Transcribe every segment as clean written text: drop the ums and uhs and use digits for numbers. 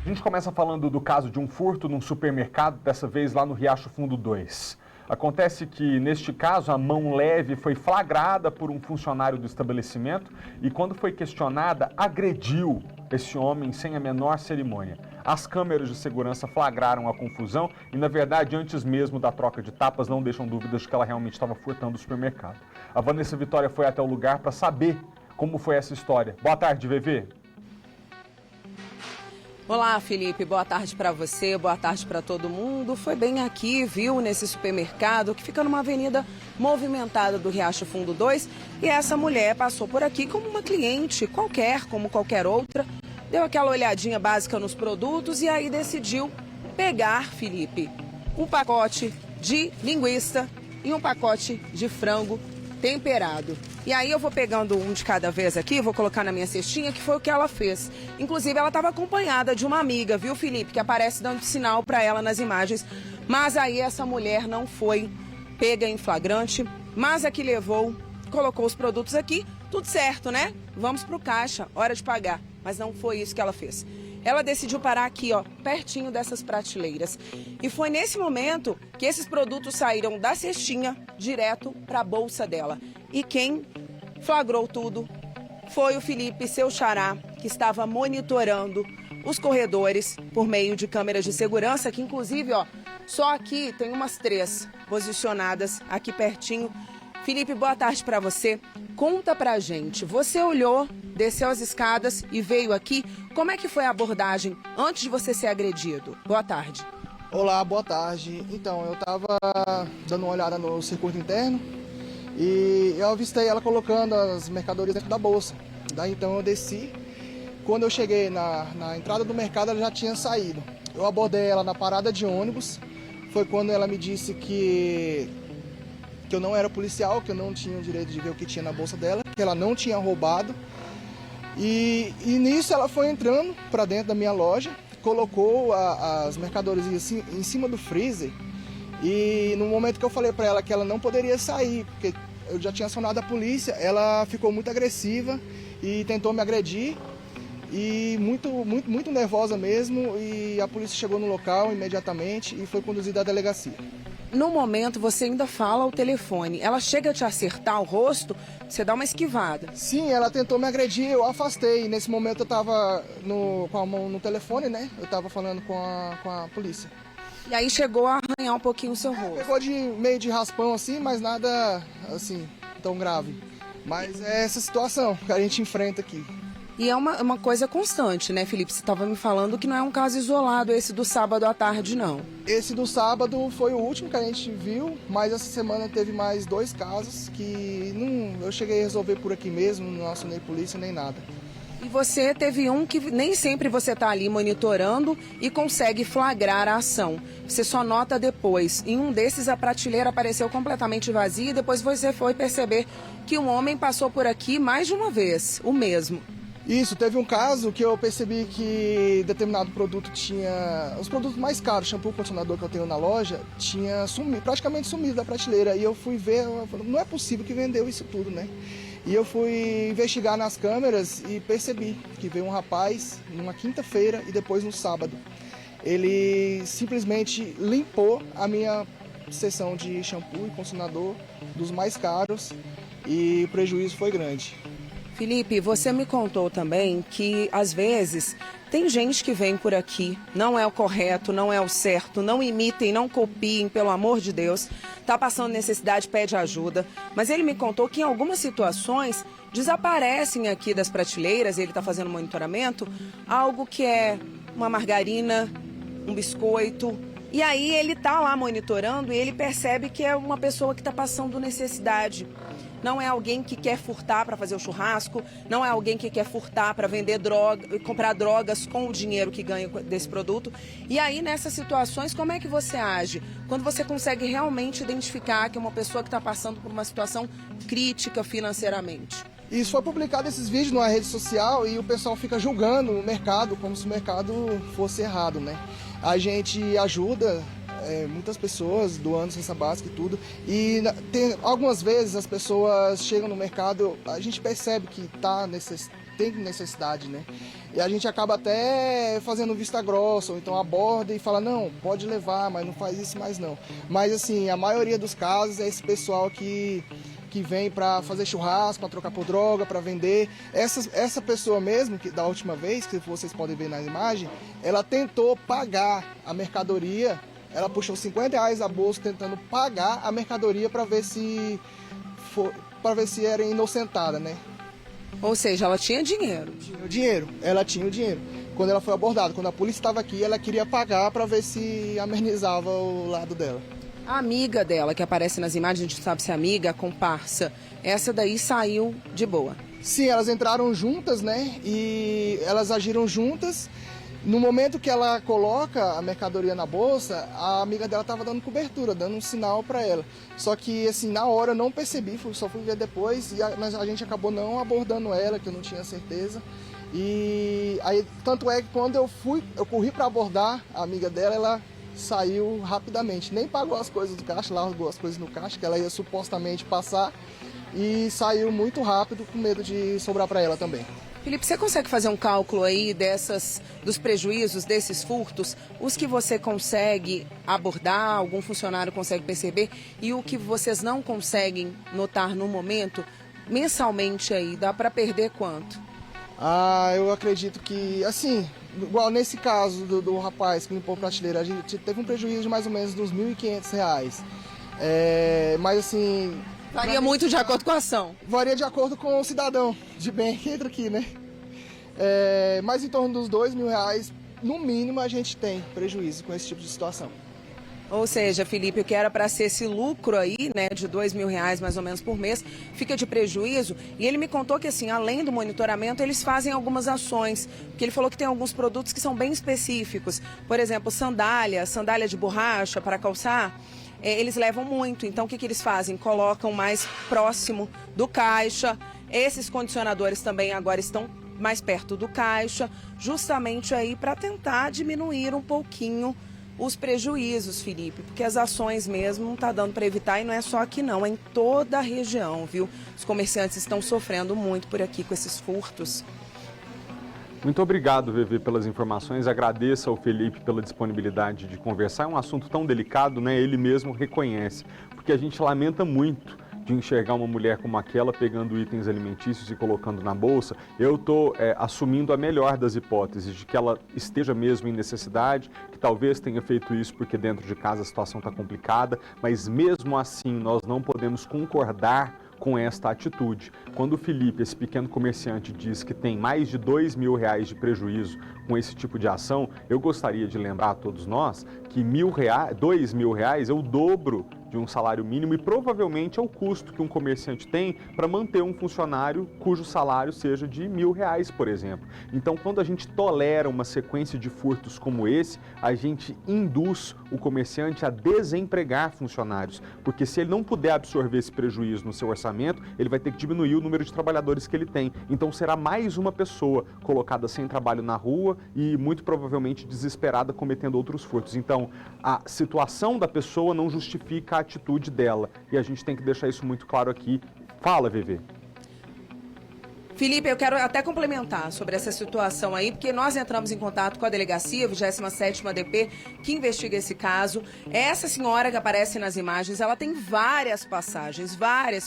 A gente começa falando do caso de um furto num supermercado, dessa vez lá no Riacho Fundo 2. Acontece que, neste caso, a mão leve foi flagrada por um funcionário do estabelecimento e, quando foi questionada, agrediu esse homem sem a menor cerimônia. As câmeras de segurança flagraram a confusão e, na verdade, antes mesmo da troca de tapas, não deixam dúvidas de que ela realmente estava furtando o supermercado. A Vanessa Vitória foi até o lugar para saber como foi essa história. Boa tarde, VV. Olá, Felipe. Boa tarde para você, boa tarde para todo mundo. Foi bem aqui, viu, nesse supermercado que fica numa avenida movimentada do Riacho Fundo 2. E essa mulher passou por aqui como uma cliente qualquer, como qualquer outra. Deu aquela olhadinha básica nos produtos e aí decidiu pegar, Felipe, um pacote de linguiça e um pacote de frango temperado. E aí eu vou pegando um de cada vez aqui, vou colocar na minha cestinha, que foi o que ela fez. Inclusive, ela estava acompanhada de uma amiga, viu, Felipe, que aparece dando sinal para ela nas imagens. Mas aí essa mulher não foi pega em flagrante, mas a que levou, colocou os produtos aqui, tudo certo, né? Vamos pro caixa, hora de pagar. Mas não foi isso que ela fez. Ela decidiu parar aqui, ó, pertinho dessas prateleiras. E foi nesse momento que esses produtos saíram da cestinha direto para a bolsa dela. E quem flagrou tudo foi o Felipe, seu xará, que estava monitorando os corredores por meio de câmeras de segurança, que inclusive, ó, só aqui tem umas 3 posicionadas aqui pertinho. Felipe, boa tarde para você. Conta pra gente, você olhou, desceu as escadas e veio aqui. Como é que foi a abordagem antes de você ser agredido? Boa tarde. Olá, boa tarde. Então, eu estava dando uma olhada no circuito interno e eu avistei ela colocando as mercadorias dentro da bolsa. Daí então eu desci. Quando eu cheguei na entrada do mercado, ela já tinha saído. Eu abordei ela na parada de ônibus. Foi quando ela me disse que eu não era policial, que eu não tinha o direito de ver o que tinha na bolsa dela, que ela não tinha roubado. E nisso ela foi entrando para dentro da minha loja, colocou as mercadorias em cima do freezer. E no momento que eu falei para ela que ela não poderia sair, porque eu já tinha acionado a polícia, ela ficou muito agressiva e tentou me agredir. E muito nervosa mesmo, e a polícia chegou no local imediatamente e foi conduzida à delegacia. No momento, você ainda fala ao telefone. Ela chega a te acertar o rosto, você dá uma esquivada. Sim, ela tentou me agredir, eu afastei. Nesse momento eu estava com a mão no telefone, né? Eu estava falando com a polícia. E aí chegou a arranhar um pouquinho o seu rosto. Pegou meio de raspão assim, mas nada assim tão grave. Mas é essa situação que a gente enfrenta aqui. E é uma coisa constante, né, Felipe? Você estava me falando que não é um caso isolado esse do sábado à tarde, não. Esse do sábado foi o último que a gente viu, mas essa semana teve mais 2 casos que eu cheguei a resolver por aqui mesmo, não acionei polícia nem nada. E você teve um que nem sempre você está ali monitorando e consegue flagrar a ação. Você só nota depois. Em um desses, a prateleira apareceu completamente vazia e depois você foi perceber que um homem passou por aqui mais de uma vez, o mesmo. Isso, teve um caso que eu percebi que determinado produto tinha... Os produtos mais caros, shampoo, condicionador que eu tenho na loja, tinha praticamente sumido da prateleira. E eu fui ver, eu falei, não é possível que vendeu isso tudo, né? E eu fui investigar nas câmeras e percebi que veio um rapaz numa quinta-feira e depois no sábado. Ele simplesmente limpou a minha seção de shampoo e condicionador dos mais caros e o prejuízo foi grande. Felipe, você me contou também que, às vezes, tem gente que vem por aqui, não é o correto, não é o certo, não imitem, não copiem, pelo amor de Deus, tá passando necessidade, pede ajuda. Mas ele me contou que, em algumas situações, desaparecem aqui das prateleiras, ele está fazendo monitoramento, algo que é uma margarina, um biscoito. E aí ele tá lá monitorando e ele percebe que é uma pessoa que está passando necessidade. Não é alguém que quer furtar para fazer o churrasco, não é alguém que quer furtar para vender droga, comprar drogas com o dinheiro que ganha desse produto. E aí, nessas situações, como é que você age? Quando você consegue realmente identificar que é uma pessoa que está passando por uma situação crítica financeiramente? Isso foi publicado esses vídeos numa rede social e o pessoal fica julgando o mercado como se o mercado fosse errado, né? A gente ajuda muitas pessoas doando cesta básica e tudo. E algumas vezes as pessoas chegam no mercado, a gente percebe que está tem necessidade, né? E a gente acaba até fazendo vista grossa, ou então aborda e fala, não, pode levar, mas não faz isso mais não. Mas assim, a maioria dos casos é esse pessoal que vem para fazer churrasco, para trocar por droga, para vender. Essa pessoa mesmo, que da última vez, que vocês podem ver na imagem, ela tentou pagar a mercadoria, ela puxou R$50 da bolsa tentando pagar a mercadoria para ver se era inocentada, né? Ou seja, ela tinha dinheiro. Ela tinha o dinheiro. Quando ela foi abordada, quando a polícia estava aqui, ela queria pagar para ver se amenizava o lado dela. A amiga dela, que aparece nas imagens, a gente sabe se é amiga, comparsa, essa daí saiu de boa. Sim, elas entraram juntas, né? E elas agiram juntas. No momento que ela coloca a mercadoria na bolsa, a amiga dela estava dando cobertura, dando um sinal para ela. Só que, assim, na hora eu não percebi, só fui ver depois, mas a gente acabou não abordando ela, que eu não tinha certeza. E aí, tanto é que quando eu corri para abordar a amiga dela, ela saiu rapidamente. Nem pagou as coisas do caixa, largou as coisas no caixa, que ela ia supostamente passar, e saiu muito rápido, com medo de sobrar para ela também. Felipe, você consegue fazer um cálculo aí dos prejuízos, desses furtos, os que você consegue abordar, algum funcionário consegue perceber, e o que vocês não conseguem notar no momento, mensalmente aí, dá para perder quanto? Eu acredito que, assim, igual nesse caso do rapaz que limpou a prateleira, a gente teve um prejuízo de mais ou menos uns R$1.500. Mas assim... Varia muito de acordo com a ação. Varia de acordo com o cidadão de bem que entra aqui, né? Mas em torno dos R$2.000, no mínimo, a gente tem prejuízo com esse tipo de situação. Ou seja, Felipe, o que era para ser esse lucro aí, né, de R$2.000 mais ou menos por mês, fica de prejuízo. E ele me contou que, assim, além do monitoramento, eles fazem algumas ações. Porque ele falou que tem alguns produtos que são bem específicos. Por exemplo, sandália de borracha para calçar. Eles levam muito, então o que eles fazem? Colocam mais próximo do caixa. Esses condicionadores também agora estão mais perto do caixa, justamente aí para tentar diminuir um pouquinho os prejuízos, Felipe, porque as ações mesmo não está dando para evitar, e não é só aqui não, é em toda a região, viu? Os comerciantes estão sofrendo muito por aqui com esses furtos. Muito obrigado, VV, pelas informações. Agradeço ao Felipe pela disponibilidade de conversar. É um assunto tão delicado, né? Ele mesmo reconhece, porque a gente lamenta muito de enxergar uma mulher como aquela pegando itens alimentícios e colocando na bolsa. Eu estou assumindo a melhor das hipóteses, de que ela esteja mesmo em necessidade, que talvez tenha feito isso porque dentro de casa a situação está complicada, mas mesmo assim nós não podemos concordar com esta atitude. Quando o Felipe, esse pequeno comerciante, diz que tem mais de R$2.000 de prejuízo com esse tipo de ação, eu gostaria de lembrar a todos nós que R$2.000 é o dobro de um salário mínimo e provavelmente é o custo que um comerciante tem para manter um funcionário cujo salário seja de R$1.000, por exemplo. Então, quando a gente tolera uma sequência de furtos como esse, a gente induz o comerciante a desempregar funcionários, porque se ele não puder absorver esse prejuízo no seu orçamento, ele vai ter que diminuir o número de trabalhadores que ele tem. Então, será mais uma pessoa colocada sem trabalho na rua e muito provavelmente desesperada cometendo outros furtos. Então, a situação da pessoa não justifica a atitude dela. E a gente tem que deixar isso muito claro aqui. Fala, VV. Felipe, eu quero até complementar sobre essa situação aí, porque nós entramos em contato com a delegacia, 27ª DP, que investiga esse caso. Essa senhora que aparece nas imagens, ela tem várias passagens,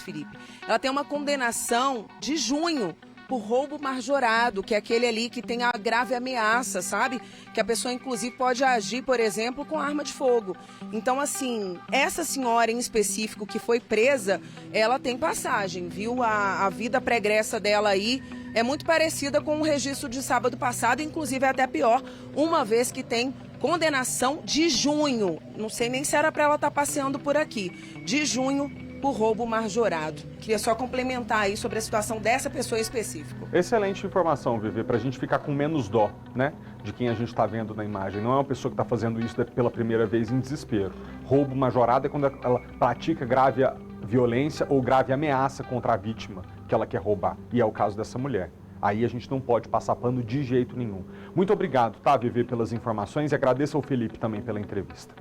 Felipe. Ela tem uma condenação de junho por roubo majorado, que é aquele ali que tem a grave ameaça, sabe? Que a pessoa, inclusive, pode agir, por exemplo, com arma de fogo. Então, assim, essa senhora em específico que foi presa, ela tem passagem, viu? A vida pregressa dela aí é muito parecida com o registro de sábado passado, inclusive é até pior, uma vez que tem condenação de junho. Não sei nem se era para ela estar passeando por aqui. De junho, por roubo majorado. Queria só complementar aí sobre a situação dessa pessoa em específico. Excelente informação, Vivi, para a gente ficar com menos dó, né, de quem a gente está vendo na imagem. Não é uma pessoa que está fazendo isso pela primeira vez em desespero. Roubo majorado é quando ela pratica grave violência ou grave ameaça contra a vítima que ela quer roubar. E é o caso dessa mulher. Aí a gente não pode passar pano de jeito nenhum. Muito obrigado, tá, Vivi, pelas informações, e agradeço ao Felipe também pela entrevista.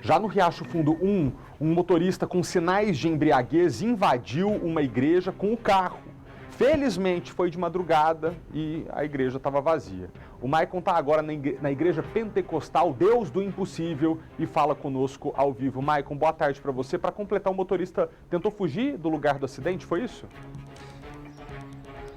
Já no Riacho Fundo 1, um motorista com sinais de embriaguez invadiu uma igreja com o carro. Felizmente foi de madrugada e a igreja estava vazia. O Maicon está agora na igreja pentecostal Deus do Impossível e fala conosco ao vivo. Maicon, boa tarde para você. Para completar, o motorista tentou fugir do lugar do acidente, foi isso?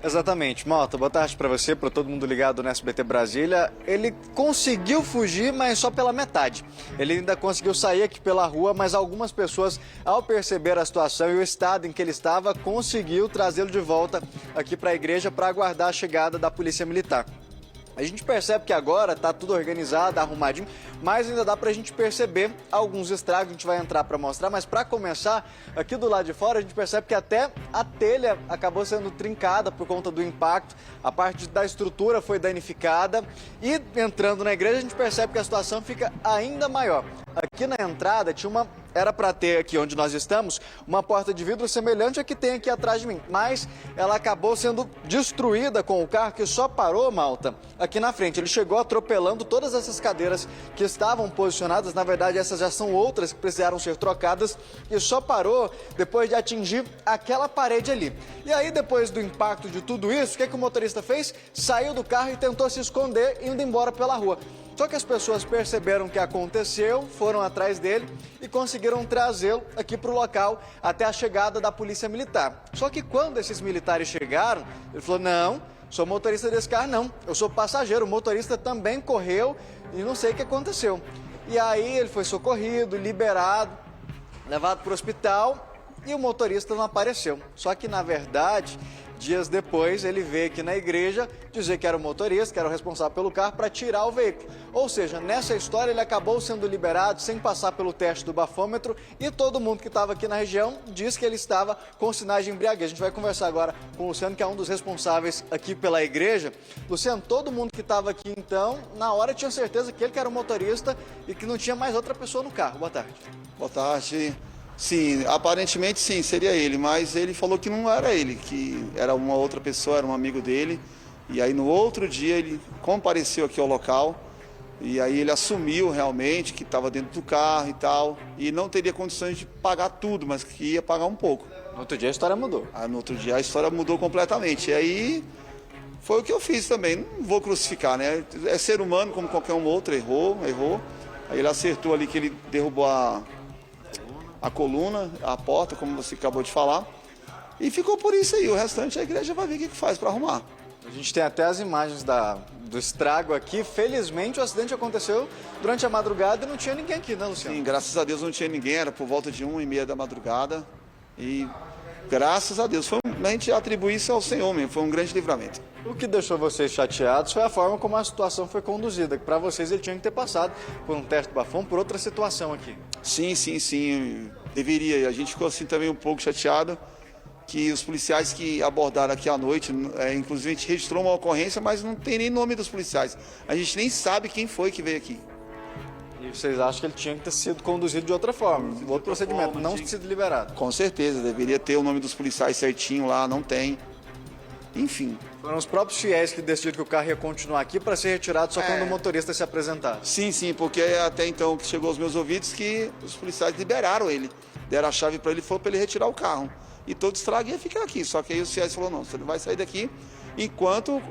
Exatamente, Malta, boa tarde para você, para todo mundo ligado no SBT Brasília. Ele conseguiu fugir, mas só pela metade. Ele ainda conseguiu sair aqui pela rua, mas algumas pessoas, ao perceber a situação e o estado em que ele estava, conseguiu trazê-lo de volta aqui para a igreja para aguardar a chegada da Polícia Militar. A gente percebe que agora está tudo organizado, arrumadinho, mas ainda dá para a gente perceber alguns estragos, a gente vai entrar para mostrar, mas para começar, aqui do lado de fora a gente percebe que até a telha acabou sendo trincada por conta do impacto, a parte da estrutura foi danificada e entrando na igreja a gente percebe que a situação fica ainda maior. Aqui na entrada era para ter aqui onde nós estamos uma porta de vidro semelhante à que tem aqui atrás de mim, mas ela acabou sendo destruída com o carro que só parou, Malta, aqui na frente. Ele chegou atropelando todas essas cadeiras que estavam posicionadas, na verdade essas já são outras que precisaram ser trocadas e só parou depois de atingir aquela parede ali. E aí depois do impacto de tudo isso, o que o motorista fez? Saiu do carro e tentou se esconder indo embora pela rua. Só que as pessoas perceberam o que aconteceu, foram atrás dele e conseguiram trazê-lo aqui para o local até a chegada da Polícia Militar. Só que quando esses militares chegaram, ele falou, não, sou motorista desse carro não, eu sou passageiro, o motorista também correu e não sei o que aconteceu. E aí ele foi socorrido, liberado, levado para o hospital e o motorista não apareceu. Só que na verdade, dias depois, ele veio aqui na igreja dizer que era o motorista, que era o responsável pelo carro, para tirar o veículo. Ou seja, nessa história ele acabou sendo liberado sem passar pelo teste do bafômetro e todo mundo que estava aqui na região diz que ele estava com sinais de embriaguez. A gente vai conversar agora com o Luciano, que é um dos responsáveis aqui pela igreja. Luciano, todo mundo que estava aqui então, na hora tinha certeza que ele que era o motorista e que não tinha mais outra pessoa no carro. Boa tarde. Boa tarde. Sim, aparentemente sim, seria ele, mas ele falou que não era ele, que era uma outra pessoa, era um amigo dele. E aí no outro dia ele compareceu aqui ao local e aí ele assumiu realmente que estava dentro do carro e tal, e não teria condições de pagar tudo, mas que ia pagar um pouco. No outro dia a história mudou. No outro dia a história mudou completamente. E aí foi o que eu fiz também, não vou crucificar, né? É ser humano como qualquer um outro, errou. Aí ele acertou ali que ele derrubou a coluna, a porta, como você acabou de falar, e ficou por isso aí. O restante a igreja vai ver o que faz para arrumar. A gente tem até as imagens do estrago aqui. Felizmente o acidente aconteceu durante a madrugada e não tinha ninguém aqui, né, Luciano? Sim, graças a Deus não tinha ninguém, era por volta de 1h30 da madrugada e graças a Deus, a gente atribui isso ao Senhor mesmo, foi um grande livramento. O que deixou vocês chateados foi a forma como a situação foi conduzida, que para vocês ele tinha que ter passado por um teste do bafômetro, por outra situação aqui. Sim, deveria. A gente ficou assim também um pouco chateado que os policiais que abordaram aqui à noite, inclusive a gente registrou uma ocorrência, mas não tem nem nome dos policiais. A gente nem sabe quem foi que veio aqui. E vocês acham que ele tinha que ter sido conduzido de outra forma, outro procedimento, não sido liberado? Com certeza, deveria ter o nome dos policiais certinho lá, não tem. Enfim. Foram os próprios fiéis que decidiram que o carro ia continuar aqui para ser retirado só quando o motorista se apresentar. Sim, porque até então que chegou aos meus ouvidos que os policiais liberaram ele, deram a chave para ele e falou para ele retirar o carro. E todo estrago ia ficar aqui, só que aí os fiéis falaram, não, você não vai sair daqui enquanto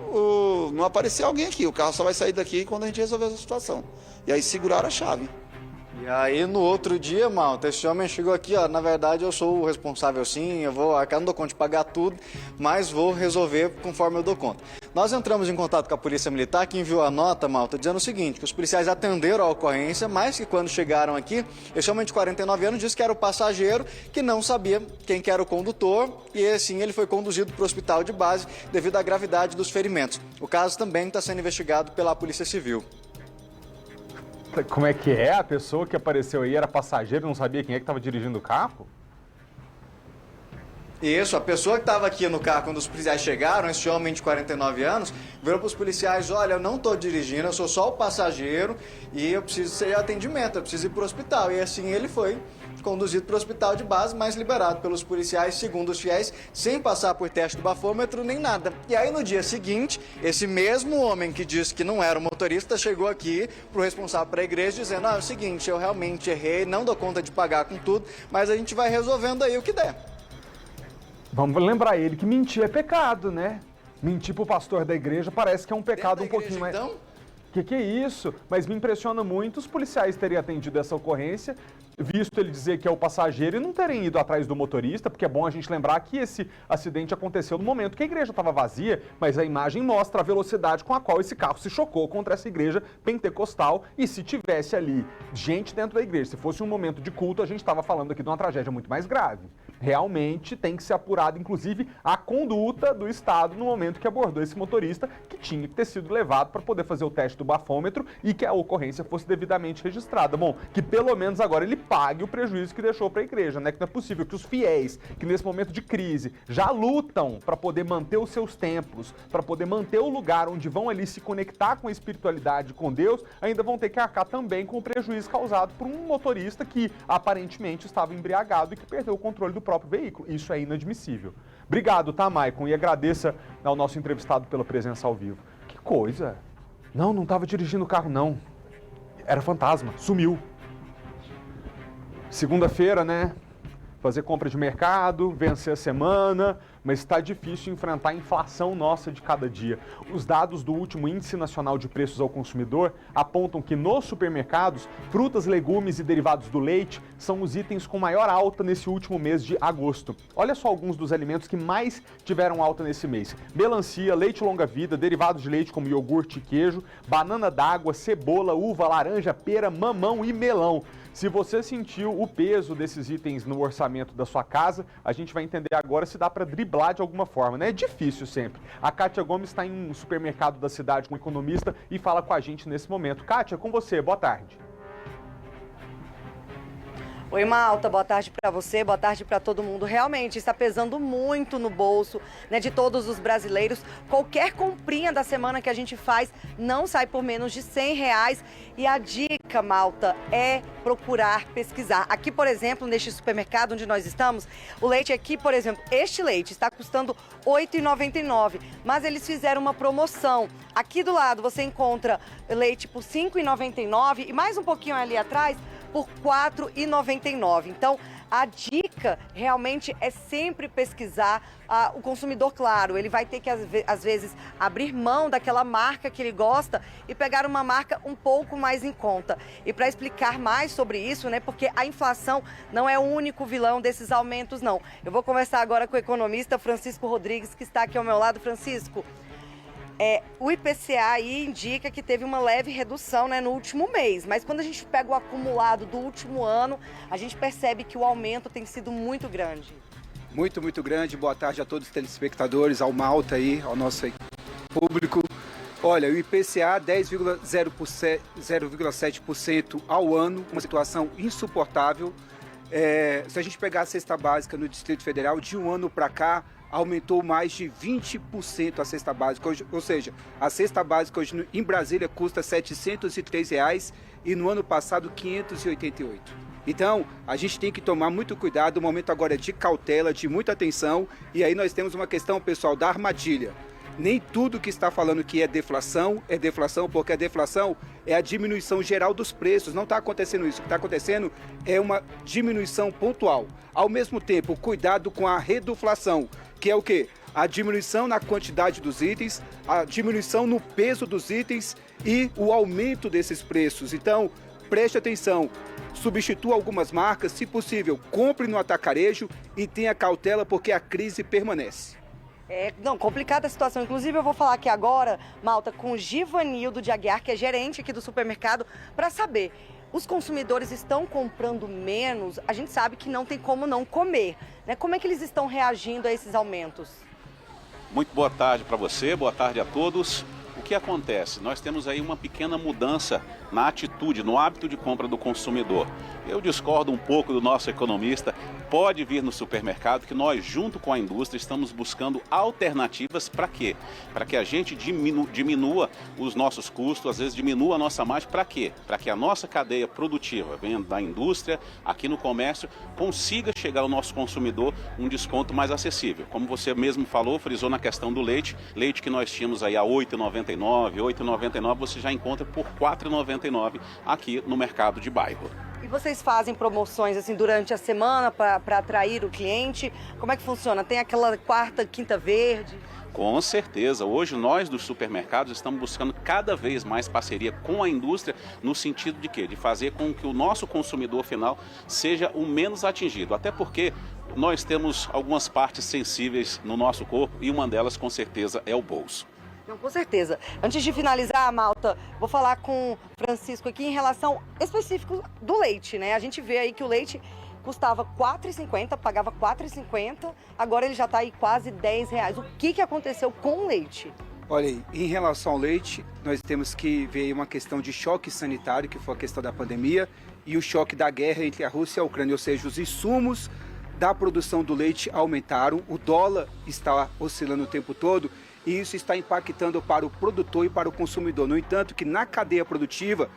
não aparecer alguém aqui, o carro só vai sair daqui quando a gente resolver essa situação. E aí seguraram a chave. E aí no outro dia, Malta, esse homem chegou aqui, ó, na verdade eu sou o responsável sim, eu não dou conta de pagar tudo, mas vou resolver conforme eu dou conta. Nós entramos em contato com a Polícia Militar, que enviou a nota, Malta, dizendo o seguinte, que os policiais atenderam a ocorrência, mas que quando chegaram aqui, esse homem de 49 anos disse que era o passageiro, que não sabia quem que era o condutor, e assim ele foi conduzido para o hospital de base devido à gravidade dos ferimentos. O caso também está sendo investigado pela Polícia Civil. Como é que é? A pessoa que apareceu aí era passageiro, não sabia quem é que estava dirigindo o carro? Isso, a pessoa que estava aqui no carro quando os policiais chegaram, esse homem de 49 anos, virou para os policiais, olha, eu não estou dirigindo, eu sou só o passageiro e eu preciso ser atendimento, eu preciso ir para o hospital. E assim ele foi conduzido para o hospital de base, mas liberado pelos policiais, segundo os fiéis, sem passar por teste do bafômetro nem nada. E aí no dia seguinte, esse mesmo homem que disse que não era o motorista chegou aqui para o responsável para a igreja dizendo, é o seguinte, eu realmente errei, não dou conta de pagar com tudo, mas a gente vai resolvendo aí o que der. Vamos lembrar ele que mentir é pecado, né? Mentir pro pastor da igreja parece que é um pecado um pouquinho mais... Então? Que é isso? Mas me impressiona muito os policiais terem atendido essa ocorrência, visto ele dizer que é o passageiro e não terem ido atrás do motorista, porque é bom a gente lembrar que esse acidente aconteceu no momento que a igreja estava vazia, mas a imagem mostra a velocidade com a qual esse carro se chocou contra essa igreja pentecostal, e se tivesse ali gente dentro da igreja, se fosse um momento de culto, a gente estava falando aqui de uma tragédia muito mais grave. Realmente tem que ser apurada, inclusive, a conduta do Estado no momento que abordou esse motorista, que tinha que ter sido levado para poder fazer o teste do bafômetro e que a ocorrência fosse devidamente registrada. Bom, que pelo menos agora ele pague o prejuízo que deixou para a igreja, né? Que não é possível que os fiéis, que nesse momento de crise já lutam para poder manter os seus templos, para poder manter o lugar onde vão ali se conectar com a espiritualidade, com Deus, ainda vão ter que arcar também com o prejuízo causado por um motorista que aparentemente estava embriagado e que perdeu o controle do próprio veículo. Isso é inadmissível. Obrigado, tá, Maicon? E agradeça ao nosso entrevistado pela presença ao vivo. Que coisa! Não estava dirigindo o carro, não. Era fantasma, sumiu. Segunda-feira, né? Fazer compra de mercado, vencer a semana, mas está difícil enfrentar a inflação nossa de cada dia. Os dados do último Índice Nacional de Preços ao Consumidor apontam que nos supermercados, frutas, legumes e derivados do leite são os itens com maior alta nesse último mês de agosto. Olha só alguns dos alimentos que mais tiveram alta nesse mês: melancia, leite longa-vida, derivados de leite como iogurte e queijo, banana d'água, cebola, uva, laranja, pera, mamão e melão. Se você sentiu o peso desses itens no orçamento da sua casa, a gente vai entender agora se dá para driblar de alguma forma, né? É difícil sempre. A Kátia Gomes está em um supermercado da cidade com um economista e fala com a gente nesse momento. Kátia, com você, boa tarde. Oi, Malta, boa tarde para você, boa tarde para todo mundo. Realmente está pesando muito no bolso, né, de todos os brasileiros. Qualquer comprinha da semana que a gente faz não sai por menos de R$100. E a dica, Malta, é procurar pesquisar. Aqui, por exemplo, neste supermercado onde nós estamos, o leite aqui, por exemplo, este leite está custando R$ 8,99, mas eles fizeram uma promoção. Aqui do lado você encontra leite por R$ 5,99 e mais um pouquinho ali atrás por R$ 4,99. Então, a dica realmente é sempre pesquisar. O consumidor, claro, ele vai ter que, às vezes, abrir mão daquela marca que ele gosta e pegar uma marca um pouco mais em conta. E para explicar mais sobre isso, né, porque a inflação não é o único vilão desses aumentos, não. Eu vou conversar agora com o economista Francisco Rodrigues, que está aqui ao meu lado. Francisco, o IPCA aí indica que teve uma leve redução, né, no último mês, mas quando a gente pega o acumulado do último ano, a gente percebe que o aumento tem sido muito grande. Muito, muito grande. Boa tarde a todos os telespectadores, ao Malta aí, ao nosso público. Olha, o IPCA 0,7% ao ano, uma situação insuportável. Se a gente pegar a cesta básica no Distrito Federal, de um ano para cá, aumentou mais de 20% a cesta básica. Ou seja, a cesta básica hoje em Brasília custa R$ 703 e no ano passado R$ 588. Então, a gente tem que tomar muito cuidado, o momento agora é de cautela, de muita atenção, e aí nós temos uma questão, pessoal, da armadilha. Nem tudo que está falando que é deflação, porque a deflação é a diminuição geral dos preços. Não está acontecendo isso. O que está acontecendo é uma diminuição pontual. Ao mesmo tempo, cuidado com a reduflação, que é o quê? A diminuição na quantidade dos itens, a diminuição no peso dos itens e o aumento desses preços. Então, preste atenção. Substitua algumas marcas, se possível, compre no atacarejo e tenha cautela porque a crise permanece. Complicada a situação. Inclusive, eu vou falar aqui agora, Malta, com o Givanildo de Aguiar, que é gerente aqui do supermercado, para saber, os consumidores estão comprando menos? A gente sabe que não tem como não comer, né? Como é que eles estão reagindo a esses aumentos? Muito boa tarde para você, boa tarde a todos. O que acontece? Nós temos aí uma pequena mudança na atitude, no hábito de compra do consumidor. Eu discordo um pouco do nosso economista. Pode vir no supermercado que nós, junto com a indústria, estamos buscando alternativas para quê? Para que a gente diminua os nossos custos, às vezes diminua a nossa margem. Para quê? Para que a nossa cadeia produtiva, venha da indústria, aqui no comércio, consiga chegar ao nosso consumidor um desconto mais acessível. Como você mesmo falou, frisou na questão do leite, leite que nós tínhamos aí a R$ 8,99, você já encontra por R$ 4,99 aqui no mercado de bairro. E vocês fazem promoções assim durante a semana para atrair o cliente? Como é que funciona? Tem aquela quarta, quinta verde? Com certeza. Hoje nós dos supermercados estamos buscando cada vez mais parceria com a indústria no sentido de quê? De fazer com que o nosso consumidor final seja o menos atingido. Até porque nós temos algumas partes sensíveis no nosso corpo e uma delas com certeza é o bolso. Não, com certeza. Antes de finalizar, Malta, vou falar com o Francisco aqui em relação específico do leite, né? A gente vê aí que o leite custava R$ 4,50, pagava R$ 4,50, agora ele já está aí quase R$ 10. O que aconteceu com o leite? Olha aí, em relação ao leite, nós temos que ver uma questão de choque sanitário, que foi a questão da pandemia, e o choque da guerra entre a Rússia e a Ucrânia, ou seja, os insumos da produção do leite aumentaram, o dólar está oscilando o tempo todo, e isso está impactando para o produtor e para o consumidor. No entanto, que na cadeia produtiva,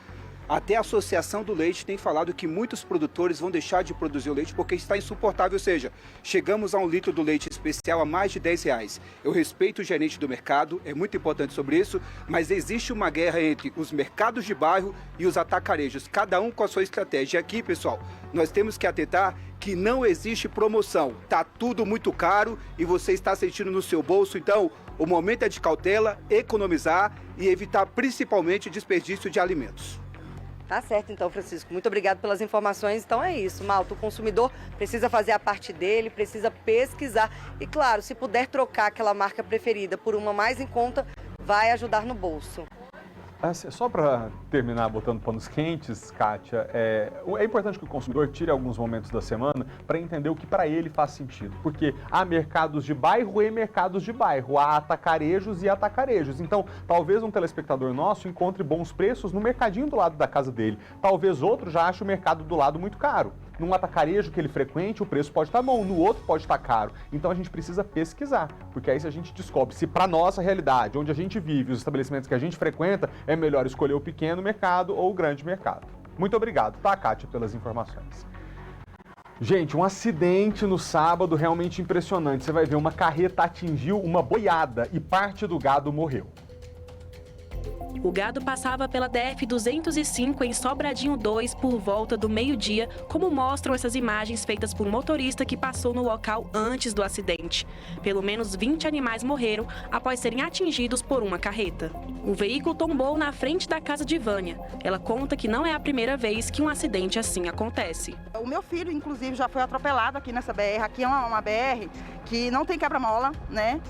até a Associação do Leite tem falado que muitos produtores vão deixar de produzir o leite porque está insuportável, ou seja, chegamos a 1 litro do leite especial a mais de R$10. Eu respeito o gerente do mercado, é muito importante sobre isso, mas existe uma guerra entre os mercados de bairro e os atacarejos, cada um com a sua estratégia. E aqui, pessoal, nós temos que atentar que não existe promoção, tá tudo muito caro e você está sentindo no seu bolso, então o momento é de cautela, economizar e evitar principalmente desperdício de alimentos. Tá certo, então, Francisco. Muito obrigado pelas informações. Então é isso, Malta. O consumidor precisa fazer a parte dele, precisa pesquisar. E, claro, se puder trocar aquela marca preferida por uma mais em conta, vai ajudar no bolso. Só para terminar botando panos quentes, Kátia, é importante que o consumidor tire alguns momentos da semana para entender o que para ele faz sentido. Porque há mercados de bairro e mercados de bairro, há atacarejos e atacarejos. Então, talvez um telespectador nosso encontre bons preços no mercadinho do lado da casa dele. Talvez outro já ache o mercado do lado muito caro. Num atacarejo que ele frequente, o preço pode estar bom, no outro pode estar caro. Então a gente precisa pesquisar, porque aí se a gente descobre se para nossa realidade, onde a gente vive, os estabelecimentos que a gente frequenta, é melhor escolher o pequeno mercado ou o grande mercado. Muito obrigado, tá, Kátia, pelas informações. Gente, um acidente no sábado realmente impressionante. Você vai ver, uma carreta atingiu uma boiada e parte do gado morreu. O gado passava pela DF-205 em Sobradinho 2 por volta do meio-dia, como mostram essas imagens feitas por um motorista que passou no local antes do acidente. Pelo menos 20 animais morreram após serem atingidos por uma carreta. O veículo tombou na frente da casa de Vânia. Ela conta que não é a primeira vez que um acidente assim acontece. O meu filho, inclusive, já foi atropelado aqui nessa BR. Aqui é uma BR que não tem quebra-mola, né?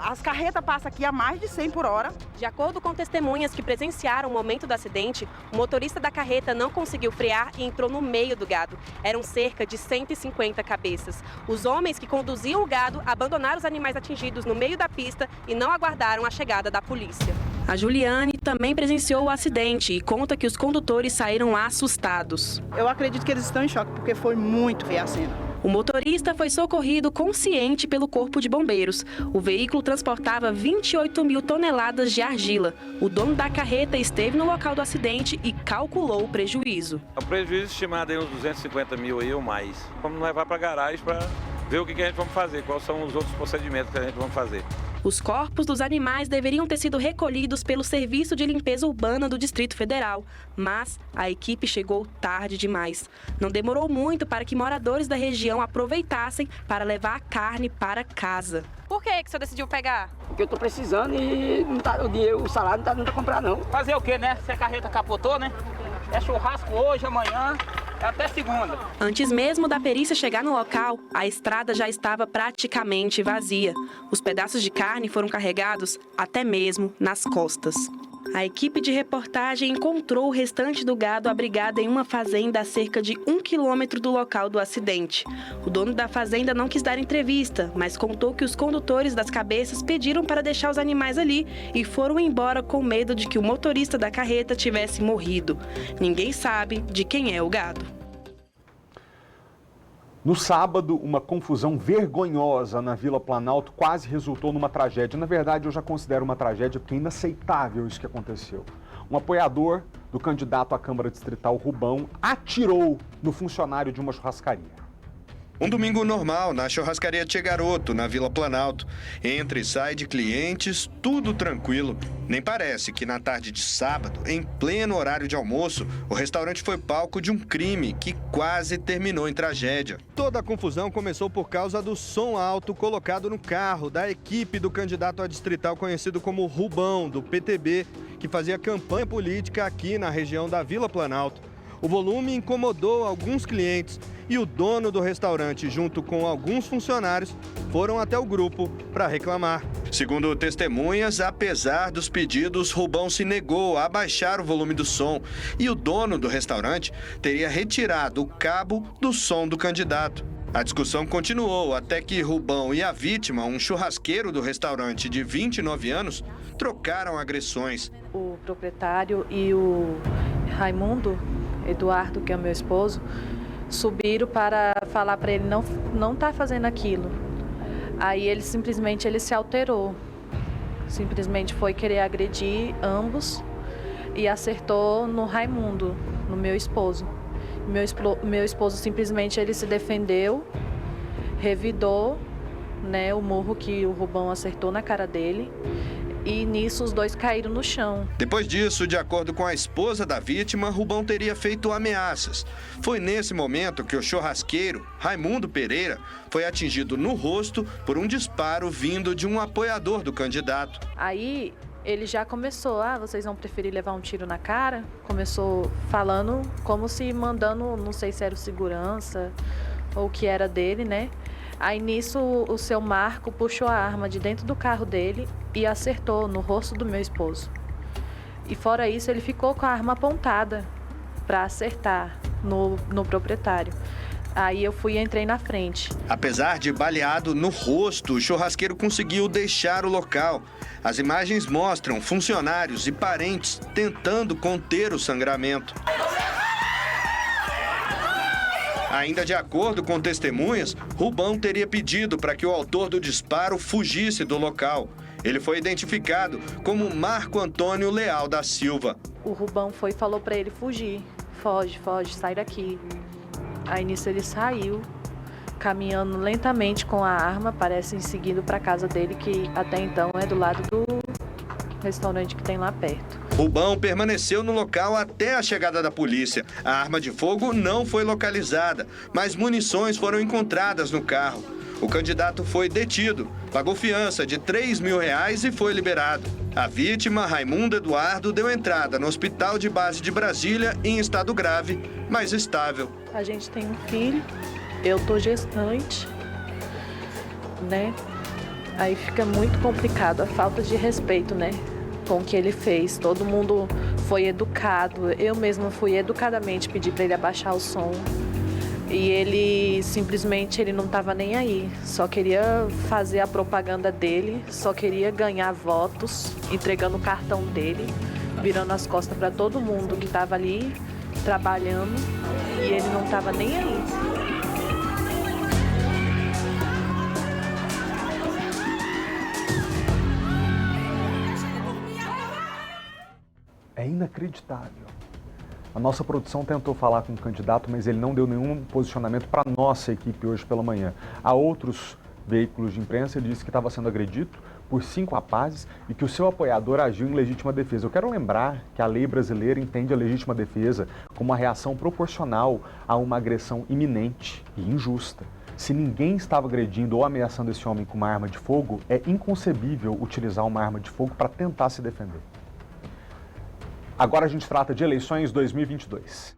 As carretas passam aqui a mais de 100 por hora. De acordo com testemunhas que presenciaram o momento do acidente, o motorista da carreta não conseguiu frear e entrou no meio do gado. Eram cerca de 150 cabeças. Os homens que conduziam o gado abandonaram os animais atingidos no meio da pista e não aguardaram a chegada da polícia. A Juliane também presenciou o acidente e conta que os condutores saíram assustados. Eu acredito que eles estão em choque, porque foi muito feia a cena. O motorista foi socorrido consciente pelo Corpo de Bombeiros. O veículo transportava 28 mil toneladas de argila. O dono da carreta esteve no local do acidente e calculou o prejuízo. O prejuízo estimado é uns 250 mil aí ou mais. Vamos levar para a garagem para ver o que a gente vai fazer, quais são os outros procedimentos que a gente vai fazer. Os corpos dos animais deveriam ter sido recolhidos pelo Serviço de Limpeza Urbana do Distrito Federal, mas a equipe chegou tarde demais. Não demorou muito para que moradores da região aproveitassem para levar a carne para casa. Por que o senhor decidiu pegar? Porque eu tô precisando e não tá, o salário não tá dando pra comprar, não. Fazer o quê, né? Se a carreta capotou, né? É churrasco hoje, amanhã, até segunda. Antes mesmo da perícia chegar no local, a estrada já estava praticamente vazia. Os pedaços de carne foram carregados até mesmo nas costas. A equipe de reportagem encontrou o restante do gado abrigado em uma fazenda a cerca de 1 quilômetro do local do acidente. O dono da fazenda não quis dar entrevista, mas contou que os condutores das cabeças pediram para deixar os animais ali e foram embora com medo de que o motorista da carreta tivesse morrido. Ninguém sabe de quem é o gado. No sábado, uma confusão vergonhosa na Vila Planalto quase resultou numa tragédia. Na verdade, eu já considero uma tragédia porque é inaceitável isso que aconteceu. Um apoiador do candidato à Câmara Distrital, Rubão, atirou no funcionário de uma churrascaria. Um domingo normal na churrascaria Tchê Garoto, na Vila Planalto. Entra e sai de clientes, tudo tranquilo. Nem parece que na tarde de sábado, em pleno horário de almoço, o restaurante foi palco de um crime que quase terminou em tragédia. Toda a confusão começou por causa do som alto colocado no carro da equipe do candidato a distrital conhecido como Rubão, do PTB, que fazia campanha política aqui na região da Vila Planalto. O volume incomodou alguns clientes e o dono do restaurante, junto com alguns funcionários, foram até o grupo para reclamar. Segundo testemunhas, apesar dos pedidos, Rubão se negou a abaixar o volume do som e o dono do restaurante teria retirado o cabo do som do candidato. A discussão continuou até que Rubão e a vítima, um churrasqueiro do restaurante de 29 anos, trocaram agressões. O proprietário e o Raimundo, Eduardo, que é o meu esposo, subiram para falar para ele não tá fazendo aquilo. Aí ele simplesmente se alterou. Simplesmente foi querer agredir ambos e acertou no Raimundo, no meu esposo. Meu esposo simplesmente ele se defendeu, revidou, né, o murro que o Rubão acertou na cara dele. E nisso os dois caíram no chão. Depois disso, de acordo com a esposa da vítima, Rubão teria feito ameaças. Foi nesse momento que o churrasqueiro, Raimundo Pereira, foi atingido no rosto por um disparo vindo de um apoiador do candidato. Aí ele já começou, vocês vão preferir levar um tiro na cara? Começou falando como se mandando, não sei se era o segurança ou o que era dele, né? Aí nisso o seu Marco puxou a arma de dentro do carro dele e acertou no rosto do meu esposo. E fora isso ele ficou com a arma apontada para acertar no proprietário. Aí eu entrei na frente. Apesar de baleado no rosto, o churrasqueiro conseguiu deixar o local. As imagens mostram funcionários e parentes tentando conter o sangramento. Ainda de acordo com testemunhas, Rubão teria pedido para que o autor do disparo fugisse do local. Ele foi identificado como Marco Antônio Leal da Silva. O Rubão falou para ele fugir. Foge, sai daqui. Aí nisso ele saiu, caminhando lentamente com a arma, parece seguindo para a casa dele, que até então é do lado do restaurante que tem lá perto. Rubão permaneceu no local até a chegada da polícia. A arma de fogo não foi localizada, mas munições foram encontradas no carro. O candidato foi detido, pagou fiança de R$3.000 e foi liberado. A vítima, Raimundo Eduardo, deu entrada no hospital de base de Brasília em estado grave, mas estável. A gente tem um filho, eu tô gestante, né? Aí fica muito complicado a falta de respeito, né? Com o que ele fez. Todo mundo foi educado. Eu mesma fui educadamente pedir para ele abaixar o som. E ele simplesmente não estava nem aí. Só queria fazer a propaganda dele, só queria ganhar votos, entregando o cartão dele, virando as costas para todo mundo que estava ali trabalhando. E ele não estava nem aí. É inacreditável. A nossa produção tentou falar com o candidato, mas ele não deu nenhum posicionamento para a nossa equipe hoje pela manhã. Há outros veículos de imprensa, ele disse que estava sendo agredido por 5 rapazes e que o seu apoiador agiu em legítima defesa. Eu quero lembrar que a lei brasileira entende a legítima defesa como uma reação proporcional a uma agressão iminente e injusta. Se ninguém estava agredindo ou ameaçando esse homem com uma arma de fogo, é inconcebível utilizar uma arma de fogo para tentar se defender. Agora a gente trata de eleições 2022.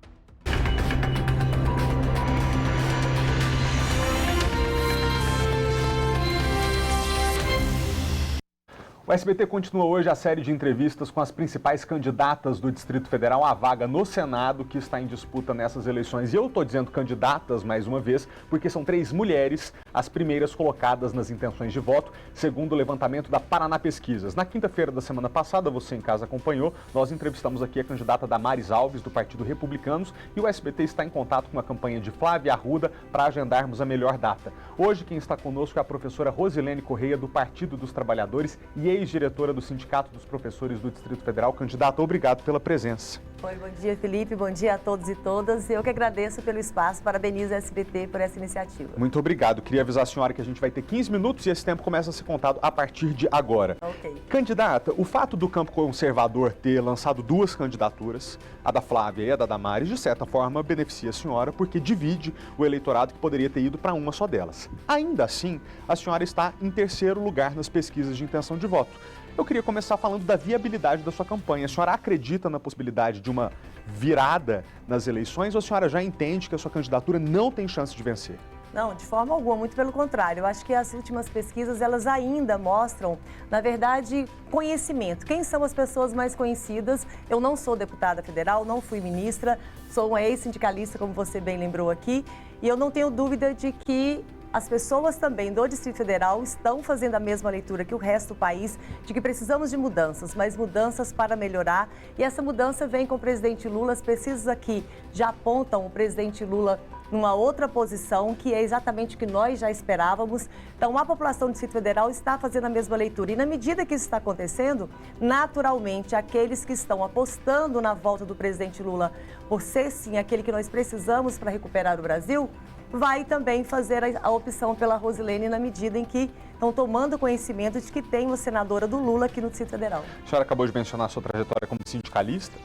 O SBT continua hoje a série de entrevistas com as principais candidatas do Distrito Federal à vaga no Senado que está em disputa nessas eleições. E eu estou dizendo candidatas mais uma vez, porque são 3 mulheres as primeiras colocadas nas intenções de voto, segundo o levantamento da Paraná Pesquisas. Na quinta-feira da semana passada, você em casa acompanhou, nós entrevistamos aqui a candidata Damares Alves, do Partido Republicanos, e o SBT está em contato com a campanha de Flávia Arruda para agendarmos a melhor data. Hoje quem está conosco é a professora Rosilene Correia, do Partido dos Trabalhadores e ex-diretora do Sindicato dos Professores do Distrito Federal. Candidata, obrigado pela presença. Oi, bom dia, Felipe, bom dia a todos e todas. Eu que agradeço pelo espaço, parabenizo a SBT por essa iniciativa. Muito obrigado. Queria avisar a senhora que a gente vai ter 15 minutos e esse tempo começa a ser contado a partir de agora. Ok. Candidata, o fato do campo conservador ter lançado duas candidaturas, a da Flávia e a da Damares, de certa forma beneficia a senhora porque divide o eleitorado que poderia ter ido para uma só delas. Ainda assim, a senhora está em terceiro lugar nas pesquisas de intenção de voto. Eu queria começar falando da viabilidade da sua campanha. A senhora acredita na possibilidade de uma virada nas eleições ou a senhora já entende que a sua candidatura não tem chance de vencer? Não, de forma alguma, muito pelo contrário. Eu acho que as últimas pesquisas, elas ainda mostram, na verdade, conhecimento. Quem são as pessoas mais conhecidas? Eu não sou deputada federal, não fui ministra, sou uma ex-sindicalista, como você bem lembrou aqui, e eu não tenho dúvida de que as pessoas também do Distrito Federal estão fazendo a mesma leitura que o resto do país, de que precisamos de mudanças, mas mudanças para melhorar. E essa mudança vem com o presidente Lula. As pesquisas aqui já apontam o presidente Lula numa outra posição, que é exatamente o que nós já esperávamos. Então, a população do Distrito Federal está fazendo a mesma leitura. E na medida que isso está acontecendo, naturalmente, aqueles que estão apostando na volta do presidente Lula, por ser, sim, aquele que nós precisamos para recuperar o Brasil, vai também fazer a opção pela Rosilene na medida em que estão tomando conhecimento de que tem uma senadora do Lula aqui no Distrito Federal. A senhora acabou de mencionar a sua trajetória como sindicalista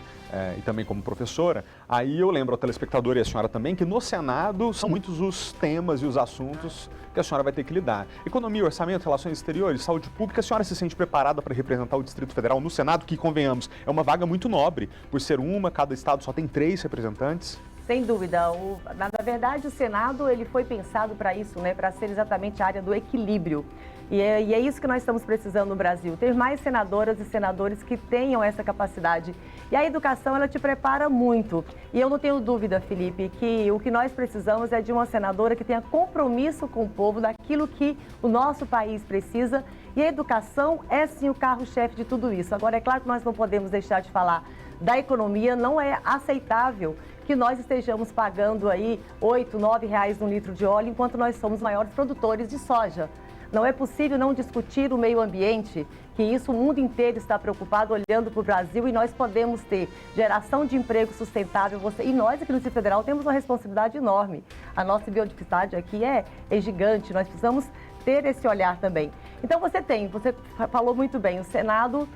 e também como professora. Aí eu lembro ao telespectador e a senhora também que no Senado são muitos os temas e os assuntos que a senhora vai ter que lidar. Economia, orçamento, relações exteriores, saúde pública. A senhora se sente preparada para representar o Distrito Federal no Senado, que, convenhamos, é uma vaga muito nobre, por ser cada estado só tem 3 representantes? Sem dúvida. Na verdade, o Senado ele foi pensado para isso, né? Para ser exatamente a área do equilíbrio. E é isso que nós estamos precisando no Brasil, ter mais senadoras e senadores que tenham essa capacidade. E a educação, ela te prepara muito. E eu não tenho dúvida, Felipe, que o que nós precisamos é de uma senadora que tenha compromisso com o povo, daquilo que o nosso país precisa. E a educação é, sim, o carro-chefe de tudo isso. Agora, é claro que nós não podemos deixar de falar da economia. Não é aceitável que nós estejamos pagando aí R$8, R$9 no litro de óleo, enquanto nós somos os maiores produtores de soja. Não é possível não discutir o meio ambiente, que isso o mundo inteiro está preocupado, olhando para o Brasil, e nós podemos ter geração de emprego sustentável. E nós aqui no Distrito Federal temos uma responsabilidade enorme. A nossa biodiversidade aqui é gigante, nós precisamos ter esse olhar também. Então você falou muito bem, o Senado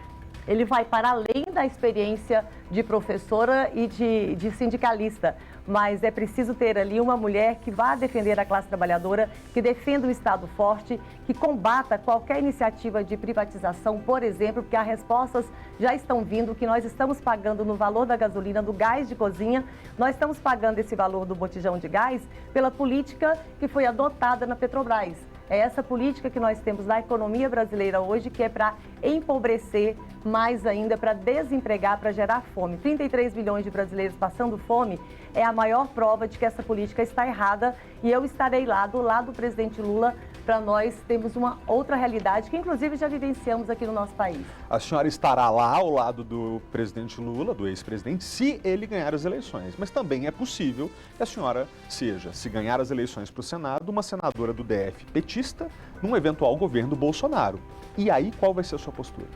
ele vai para além da experiência de professora e de sindicalista, mas é preciso ter ali uma mulher que vá defender a classe trabalhadora, que defenda o Estado forte, que combata qualquer iniciativa de privatização, por exemplo, porque as respostas já estão vindo, que nós estamos pagando no valor da gasolina, do gás de cozinha, nós estamos pagando esse valor do botijão de gás pela política que foi adotada na Petrobras. É essa política que nós temos na economia brasileira hoje, que é para empobrecer mais ainda, para desempregar, para gerar fome. 33 milhões de brasileiros passando fome é a maior prova de que essa política está errada, e eu estarei lá do lado do presidente Lula para nós termos uma outra realidade que inclusive já vivenciamos aqui no nosso país. A senhora estará lá ao lado do presidente Lula, do ex-presidente, se ele ganhar as eleições. Mas também é possível que a senhora seja, se ganhar as eleições para o Senado, uma senadora do DF petista num eventual governo Bolsonaro. E aí, qual vai ser a sua postura?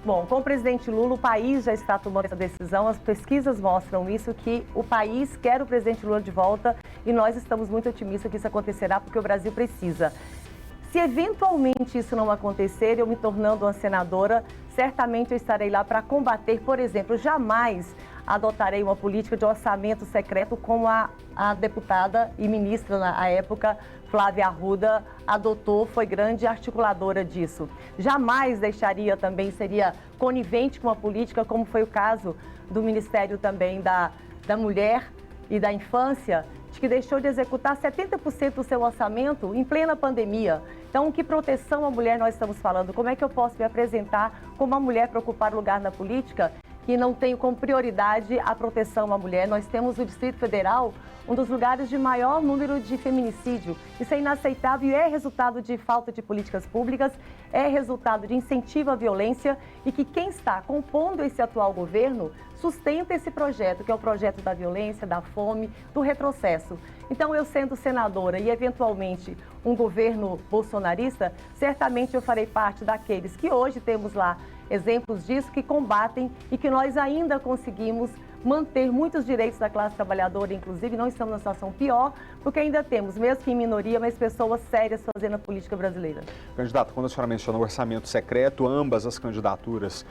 Bom, com o presidente Lula, o país já está tomando essa decisão. As pesquisas mostram isso, que o país quer o presidente Lula de volta, e nós estamos muito otimistas que isso acontecerá, porque o Brasil precisa. Se eventualmente isso não acontecer, eu me tornando uma senadora, certamente eu estarei lá para combater, por exemplo, jamais adotarei uma política de orçamento secreto como a deputada e ministra na época, Flávia Arruda, adotou, foi grande articuladora disso. Jamais deixaria também, seria conivente com uma política como foi o caso do Ministério também da Mulher e da Infância, de que deixou de executar 70% do seu orçamento em plena pandemia. Então, que proteção à mulher nós estamos falando? Como é que eu posso me apresentar como uma mulher para ocupar lugar na política que não tenham como prioridade a proteção à mulher. Nós temos no Distrito Federal um dos lugares de maior número de feminicídio. Isso é inaceitável e é resultado de falta de políticas públicas, é resultado de incentivo à violência e que quem está compondo esse atual governo sustenta esse projeto, que é o projeto da violência, da fome, do retrocesso. Então, eu sendo senadora e, eventualmente, um governo bolsonarista, certamente eu farei parte daqueles que hoje temos lá exemplos disso, que combatem e que nós ainda conseguimos manter muitos direitos da classe trabalhadora, inclusive não estamos numa situação pior, porque ainda temos, mesmo que em minoria, mas pessoas sérias fazendo a política brasileira. Candidata, quando a senhora menciona o orçamento secreto, ambas as candidaturas,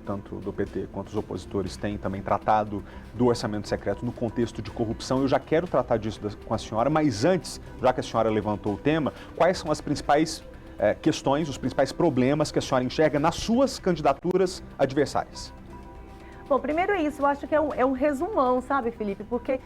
tanto do PT quanto os opositores, têm também tratado do orçamento secreto no contexto de corrupção. Eu já quero tratar disso com a senhora, mas antes, já que a senhora levantou o tema, quais são as principais questões, os principais problemas que a senhora enxerga nas suas candidaturas adversárias? Bom, primeiro é isso, eu acho que é um resumão, sabe, Felipe? Porque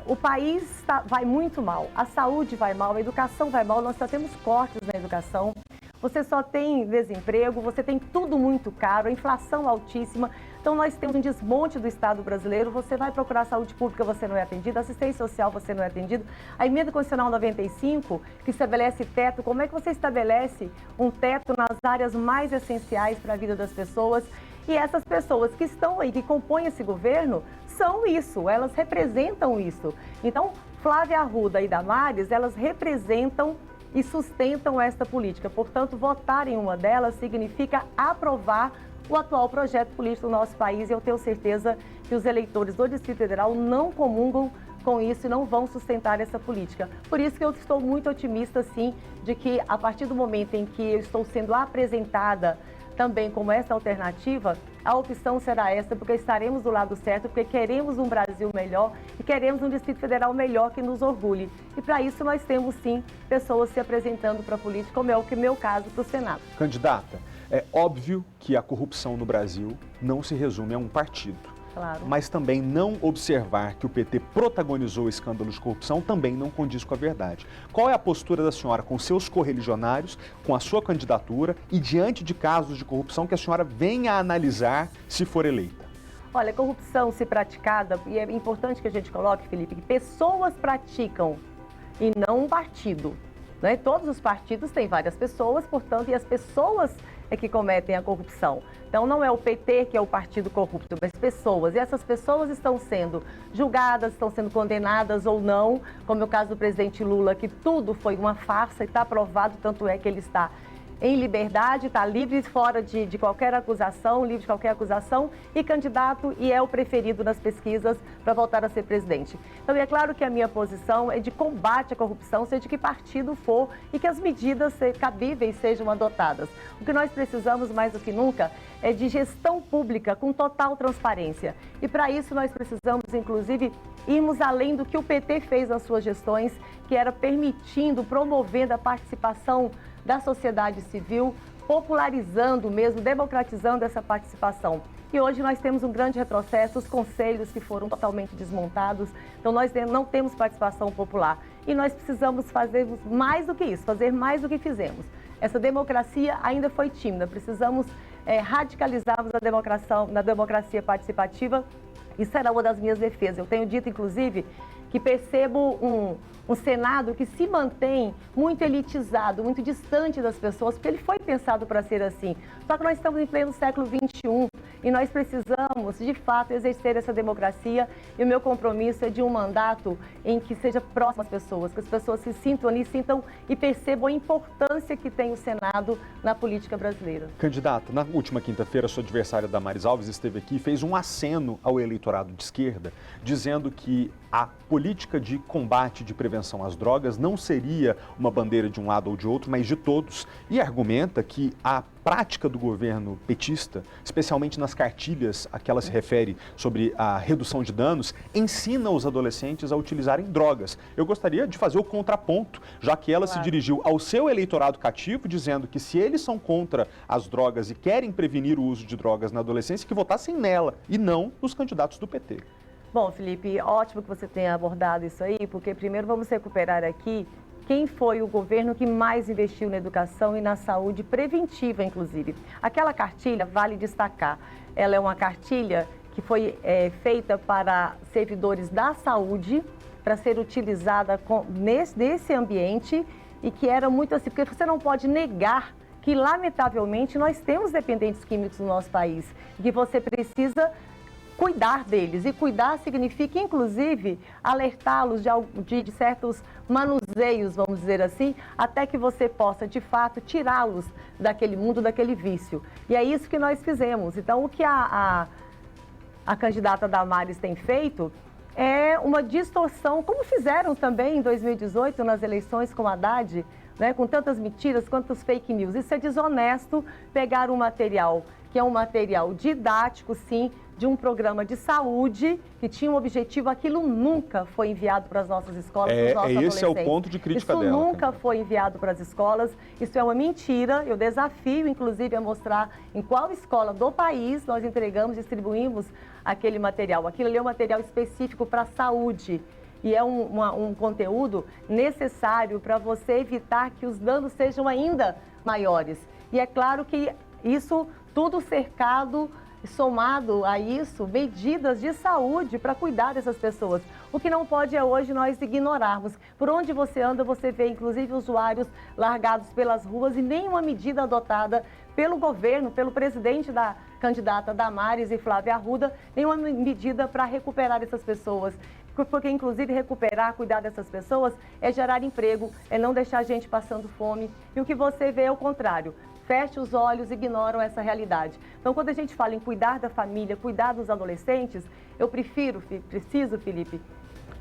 o país vai muito mal, a saúde vai mal, a educação vai mal, nós só temos cortes na educação, você só tem desemprego, você tem tudo muito caro, a inflação altíssima. Então, nós temos um desmonte do Estado brasileiro, você vai procurar saúde pública, você não é atendido, assistência social, você não é atendido. A emenda constitucional 95, que estabelece teto, como é que você estabelece um teto nas áreas mais essenciais para a vida das pessoas? E essas pessoas que estão aí, que compõem esse governo, são isso, elas representam isso. Então, Flávia Arruda e Damares, elas representam e sustentam esta política. Portanto, votar em uma delas significa aprovar o atual projeto político do nosso país e eu tenho certeza que os eleitores do Distrito Federal não comungam com isso e não vão sustentar essa política. Por isso que eu estou muito otimista, sim, de que a partir do momento em que eu estou sendo apresentada também como essa alternativa, a opção será essa, porque estaremos do lado certo, porque queremos um Brasil melhor e queremos um Distrito Federal melhor que nos orgulhe. E para isso nós temos, sim, pessoas se apresentando para a política, como é o meu caso para o Senado. Candidata, é óbvio que a corrupção no Brasil não se resume a um partido. Claro. Mas também não observar que o PT protagonizou o escândalo de corrupção também não condiz com a verdade. Qual é a postura da senhora com seus correligionários, com a sua candidatura e diante de casos de corrupção que a senhora venha a analisar se for eleita? Olha, corrupção se praticada, e é importante que a gente coloque, Felipe, que pessoas praticam e não um partido. Né? Todos os partidos têm várias pessoas, portanto, e as pessoas é que cometem a corrupção. Então, não é o PT que é o partido corrupto, mas pessoas. E essas pessoas estão sendo julgadas, estão sendo condenadas ou não, como é o caso do presidente Lula, que tudo foi uma farsa e está provado, tanto é que ele está em liberdade, está livre, fora de qualquer acusação, livre de qualquer acusação, e candidato e é o preferido nas pesquisas para voltar a ser presidente. Então, é claro que a minha posição é de combate à corrupção, seja de que partido for, e que as medidas cabíveis sejam adotadas. O que nós precisamos, mais do que nunca, é de gestão pública com total transparência. E para isso nós precisamos, inclusive, irmos além do que o PT fez nas suas gestões, que era permitindo, promovendo a participação da sociedade civil, popularizando mesmo, democratizando essa participação. E hoje nós temos um grande retrocesso, os conselhos que foram totalmente desmontados, então nós não temos participação popular. E nós precisamos fazer mais do que isso, fazer mais do que fizemos. Essa democracia ainda foi tímida, precisamos radicalizarmos a democracia participativa. Isso era uma das minhas defesas. Eu tenho dito, inclusive, que percebo um Senado que se mantém muito elitizado, muito distante das pessoas, porque ele foi pensado para ser assim. Só que nós estamos em pleno século XXI e nós precisamos, de fato, exercer essa democracia e o meu compromisso é de um mandato em que seja próximo às pessoas, que as pessoas se sintam ali, sintam e percebam a importância que tem o Senado na política brasileira. Candidata, na última quinta-feira, sua adversária Damares Alves esteve aqui e fez um aceno ao eleitorado de esquerda, dizendo que a política de combate de prevenção às drogas não seria uma bandeira de um lado ou de outro, mas de todos, e argumenta que a prática do governo petista, especialmente nas cartilhas a que ela se refere sobre a redução de danos, ensina os adolescentes a utilizarem drogas. Eu gostaria de fazer o contraponto, já que ela se dirigiu ao seu eleitorado cativo, dizendo que se eles são contra as drogas e querem prevenir o uso de drogas na adolescência, que votassem nela e não nos candidatos do PT. Bom, Felipe, ótimo que você tenha abordado isso aí, porque primeiro vamos recuperar aqui quem foi o governo que mais investiu na educação e na saúde preventiva, inclusive. Aquela cartilha, vale destacar, ela é uma cartilha que foi feita para servidores da saúde, para ser utilizada nesse ambiente e que era muito assim, porque você não pode negar que, lamentavelmente, nós temos dependentes químicos no nosso país e que você precisa cuidar deles. E cuidar significa, inclusive, alertá-los de certos manuseios, vamos dizer assim, até que você possa, de fato, tirá-los daquele mundo, daquele vício. E é isso que nós fizemos. Então, o que a candidata Damares tem feito é uma distorção, como fizeram também em 2018 nas eleições com Haddad, né, com tantas mentiras, quantos fake news. Isso é desonesto, pegar um material que é um material didático, sim, de um programa de saúde que tinha um objetivo, aquilo nunca foi enviado para as nossas escolas, para os nossos adolescentes. Esse é o ponto de crítica dela. Isso nunca foi enviado para as escolas, isso é uma mentira. Eu desafio, inclusive, a mostrar em qual escola do país nós entregamos, distribuímos aquele material. Aquilo ali é um material específico para a saúde e é um conteúdo necessário para você evitar que os danos sejam ainda maiores. E é claro que isso tudo cercado, somado a isso, medidas de saúde para cuidar dessas pessoas. O que não pode é hoje nós ignorarmos. Por onde você anda, você vê inclusive usuários largados pelas ruas e nenhuma medida adotada pelo governo, pelo presidente da candidata Damares e Flávia Arruda, nenhuma medida para recuperar essas pessoas. Porque, inclusive, recuperar, cuidar dessas pessoas é gerar emprego, é não deixar a gente passando fome. E o que você vê é o contrário. Feche os olhos, ignoram essa realidade. Então, quando a gente fala em cuidar da família, cuidar dos adolescentes, eu preciso, Felipe,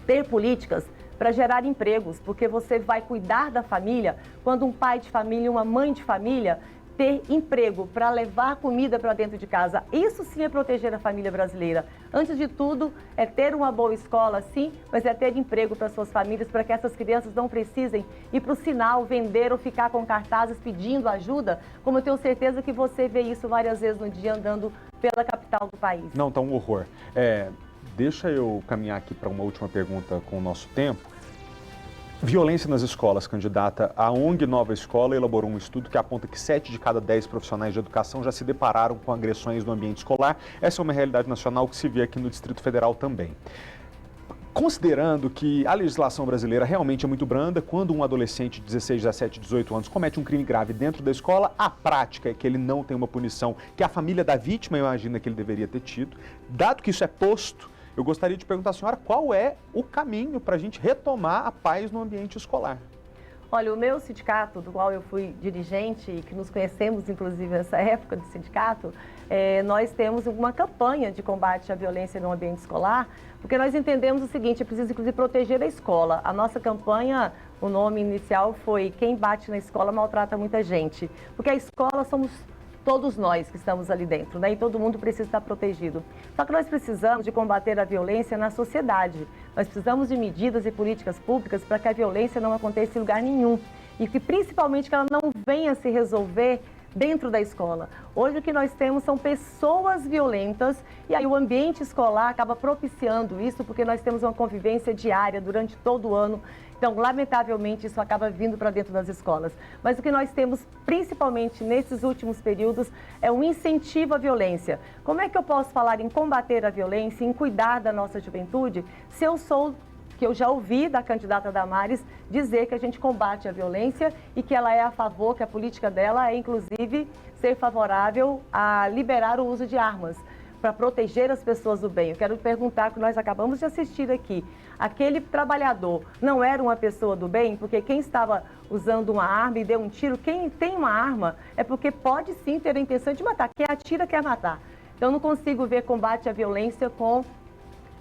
ter políticas para gerar empregos, porque você vai cuidar da família quando um pai de família, uma mãe de família ter emprego para levar comida para dentro de casa. Isso sim é proteger a família brasileira. Antes de tudo, é ter uma boa escola, sim, mas é ter emprego para suas famílias, para que essas crianças não precisem ir para o sinal, vender ou ficar com cartazes pedindo ajuda, como eu tenho certeza que você vê isso várias vezes no dia andando pela capital do país. Não, tá um horror. Deixa eu caminhar aqui para uma última pergunta com o nosso tempo. Violência nas escolas, candidata. A ONG Nova Escola elaborou um estudo que aponta que 7 de cada 10 profissionais de educação já se depararam com agressões no ambiente escolar. Essa é uma realidade nacional que se vê aqui no Distrito Federal também. Considerando que a legislação brasileira realmente é muito branda, quando um adolescente de 16, 17, 18 anos comete um crime grave dentro da escola, a prática é que ele não tem uma punição que a família da vítima imagina que ele deveria ter tido. Dado que isso é posto, eu gostaria de perguntar à senhora qual é o caminho para a gente retomar a paz no ambiente escolar. Olha, o meu sindicato, do qual eu fui dirigente e que nos conhecemos, inclusive, nessa época do sindicato, nós temos uma campanha de combate à violência no ambiente escolar, porque nós entendemos o seguinte, é preciso, inclusive, proteger a escola. A nossa campanha, o nome inicial foi Quem Bate na Escola Maltrata Muita Gente, porque a escola somos todos nós que estamos ali dentro, né? E todo mundo precisa estar protegido. Só que nós precisamos de combater a violência na sociedade. Nós precisamos de medidas e políticas públicas para que a violência não aconteça em lugar nenhum. E que, principalmente, que ela não venha se resolver dentro da escola. Hoje o que nós temos são pessoas violentas e aí o ambiente escolar acaba propiciando isso porque nós temos uma convivência diária durante todo o ano. Então, lamentavelmente, isso acaba vindo para dentro das escolas. Mas o que nós temos, principalmente nesses últimos períodos, é um incentivo à violência. Como é que eu posso falar em combater a violência, em cuidar da nossa juventude, se eu sou, que eu já ouvi da candidata Damares, dizer que a gente combate a violência e que ela é a favor, que a política dela é, inclusive, ser favorável a liberar o uso de armas para proteger as pessoas do bem. Eu quero perguntar, que nós acabamos de assistir aqui, aquele trabalhador não era uma pessoa do bem? Porque quem estava usando uma arma e deu um tiro, quem tem uma arma é porque pode sim ter a intenção de matar. Quem atira quer matar. Então, eu não consigo ver combate à violência com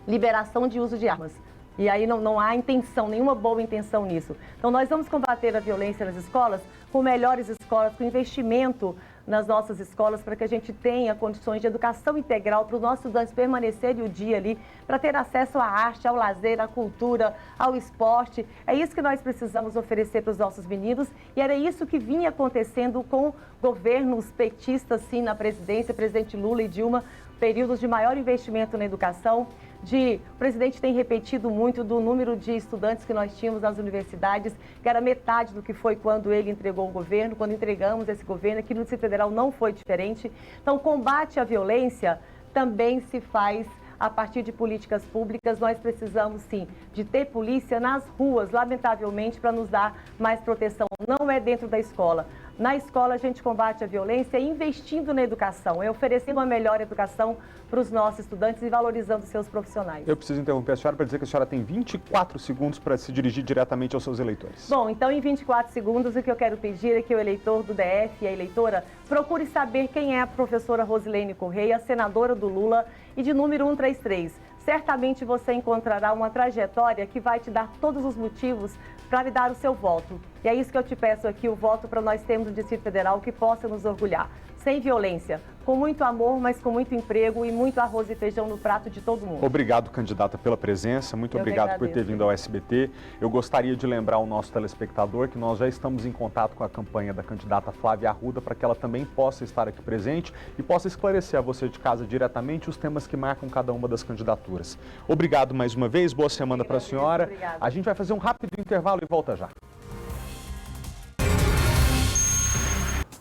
liberação de uso de armas. E aí não há intenção, nenhuma boa intenção nisso. Então, nós vamos combater a violência nas escolas com melhores escolas, com investimento nas nossas escolas, para que a gente tenha condições de educação integral para os nossos estudantes permanecerem o dia ali, para ter acesso à arte, ao lazer, à cultura, ao esporte. É isso que nós precisamos oferecer para os nossos meninos e era isso que vinha acontecendo com governos petistas, sim, na presidência, presidente Lula e Dilma, períodos de maior investimento na educação, O presidente tem repetido muito do número de estudantes que nós tínhamos nas universidades, que era metade do que foi quando ele entregou o governo, quando entregamos esse governo. Aqui no Distrito Federal não foi diferente. Então, combate à violência também se faz a partir de políticas públicas. Nós precisamos, sim, de ter polícia nas ruas, lamentavelmente, para nos dar mais proteção. Não é dentro da escola. Na escola, a gente combate a violência investindo na educação, oferecendo uma melhor educação para os nossos estudantes e valorizando seus profissionais. Eu preciso interromper a senhora para dizer que a senhora tem 24 segundos para se dirigir diretamente aos seus eleitores. Bom, então em 24 segundos o que eu quero pedir é que o eleitor do DF e a eleitora procure saber quem é a professora Rosilene Correia, senadora do Lula e de número 133. Certamente você encontrará uma trajetória que vai te dar todos os motivos para me dar o seu voto. E é isso que eu te peço aqui, o voto para nós termos um Distrito Federal que possa nos orgulhar. Sem violência, com muito amor, mas com muito emprego e muito arroz e feijão no prato de todo mundo. Obrigado, candidata, pela presença. Muito obrigado por ter vindo ao SBT. Eu gostaria de lembrar ao nosso telespectador que nós já estamos em contato com a campanha da candidata Flávia Arruda para que ela também possa estar aqui presente e possa esclarecer a você de casa diretamente os temas que marcam cada uma das candidaturas. Obrigado mais uma vez, boa semana para a senhora. Obrigada. A gente vai fazer um rápido intervalo e volta já.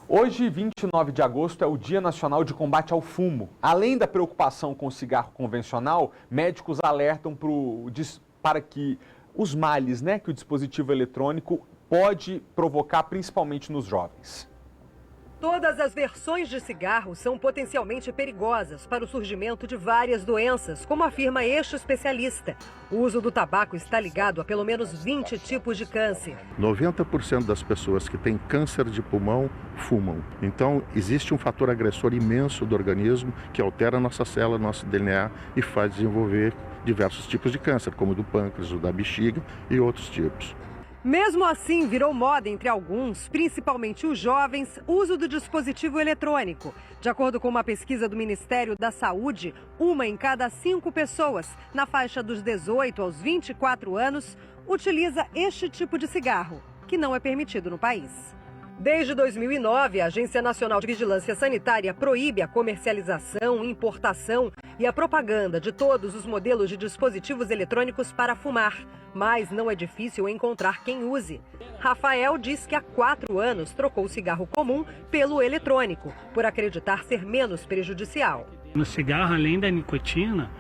Hoje, 29 de agosto, é o Dia Nacional de Combate ao Fumo. Além da preocupação com o cigarro convencional, médicos alertam para que os males, que o dispositivo eletrônico pode provocar, principalmente nos jovens. Todas as versões de cigarro são potencialmente perigosas para o surgimento de várias doenças, como afirma este especialista. O uso do tabaco está ligado a pelo menos 20 tipos de câncer. 90% das pessoas que têm câncer de pulmão fumam. Então, existe um fator agressor imenso do organismo que altera a nossa célula, nosso DNA e faz desenvolver diversos tipos de câncer, como o do pâncreas, o da bexiga e outros tipos. Mesmo assim, virou moda entre alguns, principalmente os jovens, o uso do dispositivo eletrônico. De acordo com uma pesquisa do Ministério da Saúde, 1 em cada 5 pessoas, na faixa dos 18 aos 24 anos, utiliza este tipo de cigarro, que não é permitido no país. Desde 2009, a Agência Nacional de Vigilância Sanitária proíbe a comercialização, importação e a propaganda de todos os modelos de dispositivos eletrônicos para fumar. Mas não é difícil encontrar quem use. Rafael diz que há 4 anos trocou o cigarro comum pelo eletrônico, por acreditar ser menos prejudicial. No cigarro, além da nicotina,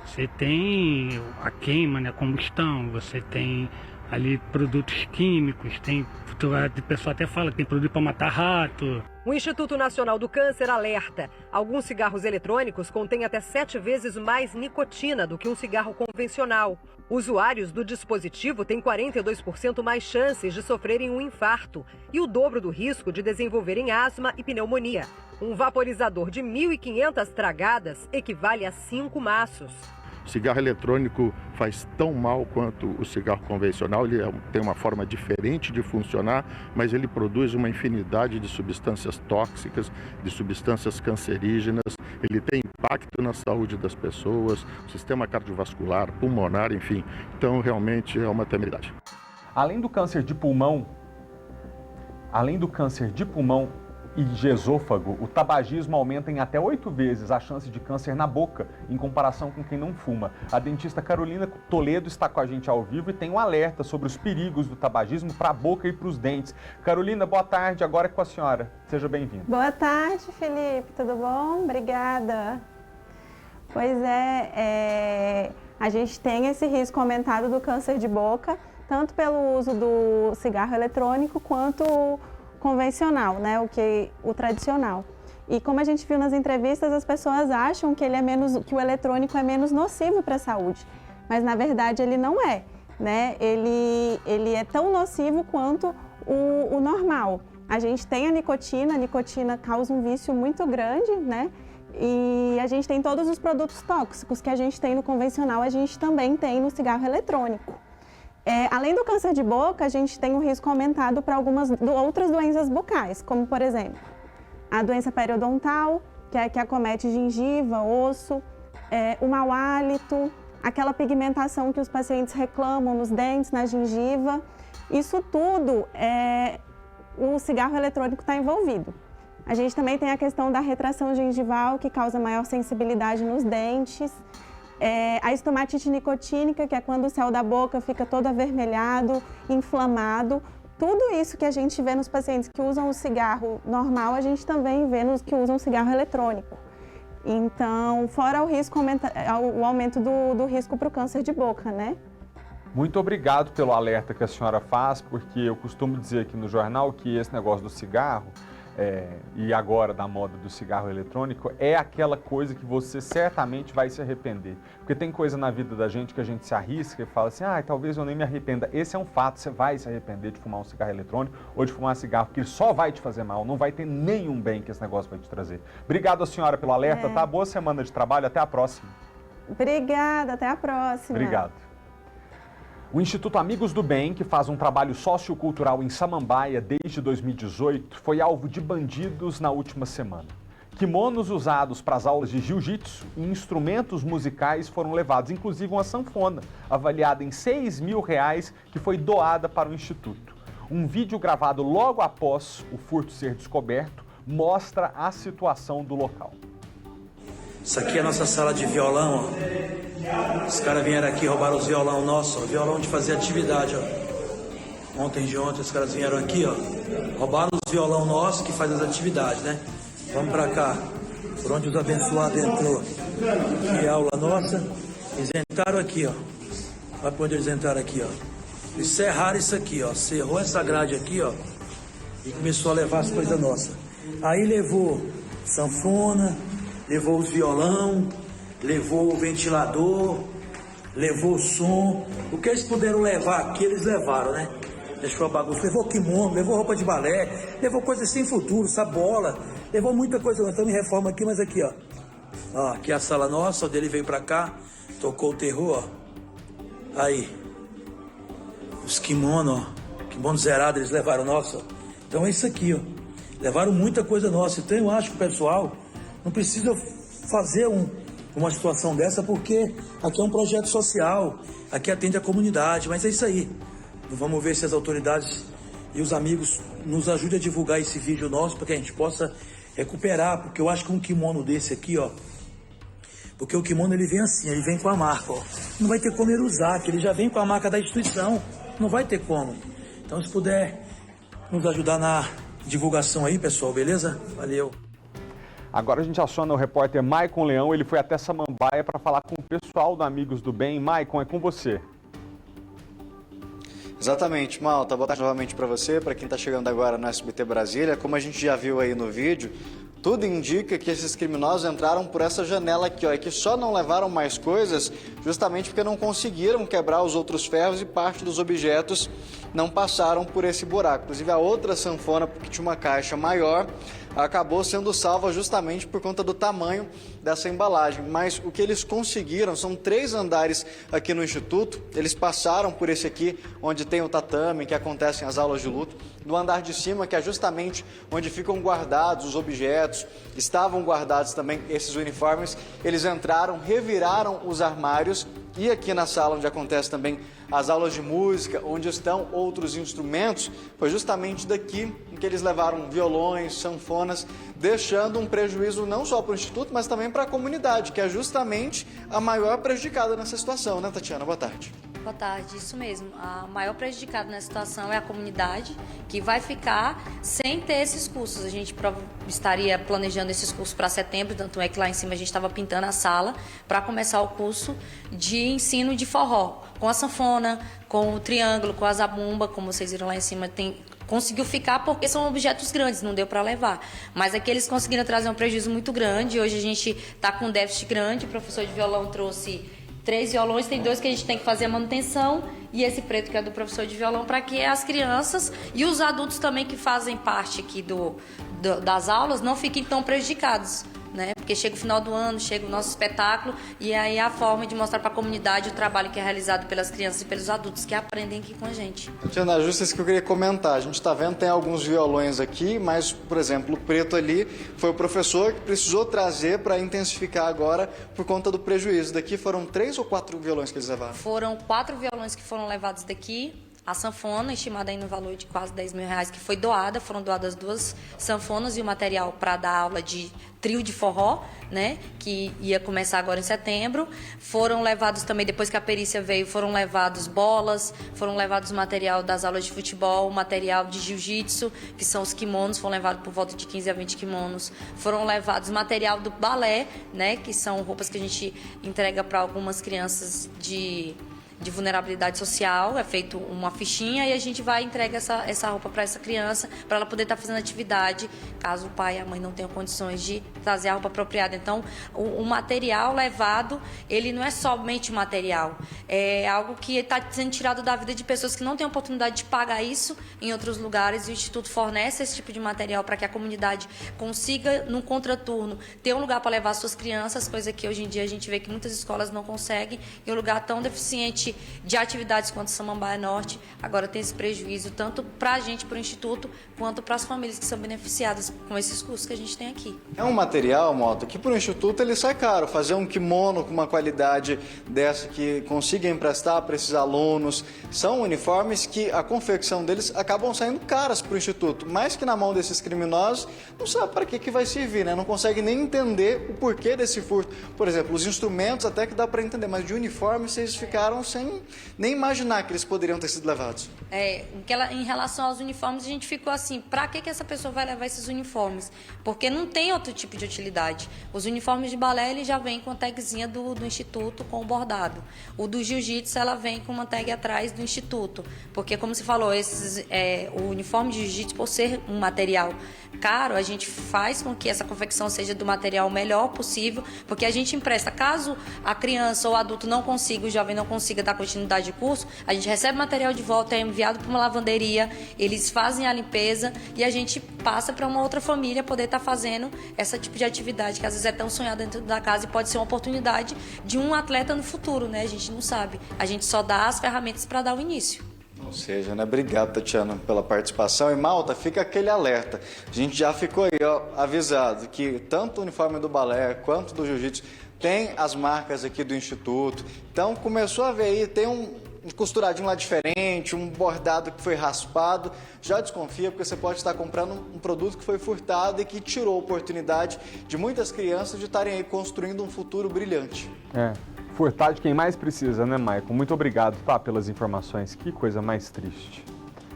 você tem a queima, a combustão, você tem ali produtos químicos, o pessoal até fala que tem produto para matar rato. O Instituto Nacional do Câncer alerta: alguns cigarros eletrônicos contêm até 7 vezes mais nicotina do que um cigarro convencional. Usuários do dispositivo têm 42% mais chances de sofrerem um infarto e o dobro do risco de desenvolverem asma e pneumonia. Um vaporizador de 1.500 tragadas equivale a 5 maços. O cigarro eletrônico faz tão mal quanto o cigarro convencional, ele tem uma forma diferente de funcionar, mas ele produz uma infinidade de substâncias tóxicas, de substâncias cancerígenas, ele tem impacto na saúde das pessoas, sistema cardiovascular, pulmonar, enfim. Então, realmente é uma temeridade. Além do câncer de pulmão e de esôfago, o tabagismo aumenta em até 8 vezes a chance de câncer na boca, em comparação com quem não fuma. A dentista Carolina Toledo está com a gente ao vivo e tem um alerta sobre os perigos do tabagismo para a boca e para os dentes. Carolina, boa tarde, agora é com a senhora. Seja bem-vinda. Boa tarde, Felipe, tudo bom? Obrigada. Pois a gente tem esse risco aumentado do câncer de boca, tanto pelo uso do cigarro eletrônico quanto convencional, o tradicional. E como a gente viu nas entrevistas, as pessoas acham que que o eletrônico é menos nocivo para a saúde, mas na verdade ele não é, Ele é tão nocivo quanto o normal. A gente tem a nicotina causa um vício muito grande, E a gente tem todos os produtos tóxicos que a gente tem no convencional, a gente também tem no cigarro eletrônico. Além do câncer de boca, a gente tem um risco aumentado para algumas outras doenças bucais, como, por exemplo, a doença periodontal, que acomete gengiva, osso, o mau hálito, aquela pigmentação que os pacientes reclamam nos dentes, na gengiva. Isso tudo, o cigarro eletrônico está envolvido. A gente também tem a questão da retração gengival, que causa maior sensibilidade nos dentes. A estomatite nicotínica, que é quando o céu da boca fica todo avermelhado, inflamado. Tudo isso que a gente vê nos pacientes que usam o cigarro normal, a gente também vê nos que usam o cigarro eletrônico. Então, fora o aumento do risco para o câncer de boca, né? Muito obrigado pelo alerta que a senhora faz, porque eu costumo dizer aqui no jornal que esse negócio do cigarro, e agora da moda do cigarro eletrônico, é aquela coisa que você certamente vai se arrepender. Porque tem coisa na vida da gente que a gente se arrisca e fala assim, talvez eu nem me arrependa. Esse é um fato, você vai se arrepender de fumar um cigarro eletrônico ou de fumar um cigarro, porque ele só vai te fazer mal, não vai ter nenhum bem que esse negócio vai te trazer. Obrigado, senhora, pelo alerta, tá? Boa semana de trabalho, até a próxima. Obrigada, até a próxima. Obrigado. O Instituto Amigos do Bem, que faz um trabalho sociocultural em Samambaia desde 2018, foi alvo de bandidos na última semana. Quimonos usados para as aulas de jiu-jitsu e instrumentos musicais foram levados, inclusive uma sanfona, avaliada em R$6.000, que foi doada para o Instituto. Um vídeo gravado logo após o furto ser descoberto mostra a situação do local. Isso aqui é a nossa sala de violão, ó. Os caras vieram aqui, roubaram os violão nosso, ó. Violão de fazer atividade, ó. Ontem de ontem os caras vieram aqui, ó. Roubaram os violão nosso que faz as atividades, né? Vamos pra cá, por onde os abençoados entrou. Que é a aula nossa. Eles entraram aqui, ó. Olha por onde eles entraram aqui, ó. Eles cerraram isso aqui, ó. Cerrou essa grade aqui, ó. E começou a levar as coisas nossas. Aí levou sanfona, levou os violão, levou o ventilador, levou o som. O que eles puderam levar aqui, eles levaram, né? Deixou a bagunça. Levou kimono, levou roupa de balé, levou coisas sem futuro, sabola. Levou muita coisa. Nós estamos em reforma aqui, mas aqui, ó. Ó, aqui é a sala nossa, o dele veio pra cá, tocou o terror, ó. Aí. Os kimono, ó. Kimono zerado, eles levaram nosso, ó. Então é isso aqui, ó. Levaram muita coisa nossa. Então eu acho que o pessoal não precisa fazer uma situação dessa, porque aqui é um projeto social, aqui atende a comunidade, mas é isso aí. Vamos ver se as autoridades e os amigos nos ajudem a divulgar esse vídeo nosso, para que a gente possa recuperar, porque eu acho que um kimono desse aqui, ó, porque o kimono ele vem assim, ele vem com a marca, ó. Não vai ter como ele usar, que ele já vem com a marca da instituição, não vai ter como. Então se puder nos ajudar na divulgação aí, pessoal, beleza? Valeu. Agora a gente aciona o repórter Maicon Leão, ele foi até Samambaia para falar com o pessoal do Amigos do Bem. Maicon, é com você. Exatamente, Malta. Boa tarde novamente para você, para quem está chegando agora no SBT Brasília. Como a gente já viu aí no vídeo, tudo indica que esses criminosos entraram por essa janela aqui, ó, e que só não levaram mais coisas justamente porque não conseguiram quebrar os outros ferros e parte dos objetos não passaram por esse buraco. Inclusive a outra sanfona, porque tinha uma caixa maior, acabou sendo salva justamente por conta do tamanho dessa embalagem. Mas o que eles conseguiram, são 3 andares aqui no Instituto, eles passaram por esse aqui, onde tem o tatame, que acontecem as aulas de luto. No andar de cima, que é justamente onde ficam guardados os objetos, estavam guardados também esses uniformes, eles entraram, reviraram os armários, e aqui na sala onde acontece também as aulas de música, onde estão outros instrumentos, foi justamente daqui que eles levaram violões, sanfonas, deixando um prejuízo não só para o Instituto, mas também para a comunidade, que é justamente a maior prejudicada nessa situação, né, Tatiana? Boa tarde. Boa tarde, isso mesmo. A maior prejudicada nessa situação é a comunidade, que vai ficar sem ter esses cursos. A gente estaria planejando esses cursos para setembro, tanto é que lá em cima a gente estava pintando a sala para começar o curso de ensino de forró, com a sanfona, com o triângulo, com a zabumba, como vocês viram lá em cima, conseguiu ficar porque são objetos grandes, não deu para levar. Mas aqui eles conseguiram trazer um prejuízo muito grande. Hoje a gente está com um déficit grande, o professor de violão trouxe 3 violões, tem 2 que a gente tem que fazer a manutenção, e esse preto que é do professor de violão, para que as crianças e os adultos também que fazem parte aqui das aulas não fiquem tão prejudicados, né? Porque chega o final do ano, chega o nosso espetáculo, e aí é a forma de mostrar para a comunidade o trabalho que é realizado pelas crianças e pelos adultos que aprendem aqui com a gente. Tatiana, justo isso que eu queria comentar. A gente está vendo, tem alguns violões aqui, mas, por exemplo, o preto ali foi o professor que precisou trazer para intensificar agora por conta do prejuízo. Daqui foram 3 ou 4 violões que eles levaram? Foram 4 violões que foram levados daqui. a sanfona, estimada aí no valor de quase R$10.000, que foi doada. Foram doadas 2 sanfonas e o material para dar aula de trio de forró, né, que ia começar agora em setembro. Foram levados também, depois que a perícia veio, foram levados bolas, foram levados material das aulas de futebol, material de jiu-jitsu, que são os kimonos, foram levados por volta de 15 a 20 kimonos. Foram levados material do balé, né, que são roupas que a gente entrega para algumas crianças de vulnerabilidade social. É feito uma fichinha e a gente vai e entrega essa roupa para essa criança, para ela poder estar fazendo atividade, caso o pai e a mãe não tenham condições de trazer a roupa apropriada. Então, o material levado, ele não é somente material, é algo que está sendo tirado da vida de pessoas que não têm oportunidade de pagar isso em outros lugares, e o Instituto fornece esse tipo de material para que a comunidade consiga, no contraturno, ter um lugar para levar suas crianças, coisa que hoje em dia a gente vê que muitas escolas não conseguem, em um lugar tão deficiente de atividades quanto Samambaia Norte. Agora tem esse prejuízo tanto para a gente, para o Instituto, quanto para as famílias que são beneficiadas com esses cursos que a gente tem aqui. É um material, Mota, que para o Instituto ele sai caro. Fazer um kimono com uma qualidade dessa que consiga emprestar para esses alunos. São uniformes que a confecção deles acabam saindo caras para o Instituto, mas que na mão desses criminosos não sabe para que vai servir, né? Não consegue nem entender o porquê desse furto. Por exemplo, os instrumentos até que dá para entender, mas de uniforme vocês ficaram sem nem imaginar que eles poderiam ter sido levados. Em relação aos uniformes, a gente ficou assim, para que essa pessoa vai levar esses uniformes? Porque não tem outro tipo de utilidade. Os uniformes de balé, ele já vem com a tagzinha do Instituto, com o bordado. O do jiu-jitsu, ela vem com uma tag atrás do Instituto. Porque, como você falou, o uniforme de jiu-jitsu, por ser um material caro, a gente faz com que essa confecção seja do material melhor possível, porque a gente empresta. Caso a criança ou o adulto não consiga, o jovem não consiga dar continuidade de curso, a gente recebe o material de volta, é enviado para uma lavanderia, eles fazem a limpeza e a gente passa para uma outra família poder estar fazendo esse tipo de atividade, que às vezes é tão sonhada dentro da casa e pode ser uma oportunidade de um atleta no futuro, né? A gente não sabe. A gente só dá as ferramentas para dar o início. Ou seja, né? Obrigado, Tatiana, pela participação. E, Malta, fica aquele alerta. A gente já ficou aí, avisado que tanto o uniforme do balé quanto do jiu-jitsu tem as marcas aqui do Instituto. Então, começou a ver aí, tem um costuradinho lá diferente, um bordado que foi raspado. Já desconfia, porque você pode estar comprando um produto que foi furtado e que tirou a oportunidade de muitas crianças de estarem aí construindo um futuro brilhante. Furtar de quem mais precisa, né, Maicon? Muito obrigado, pelas informações. Que coisa mais triste.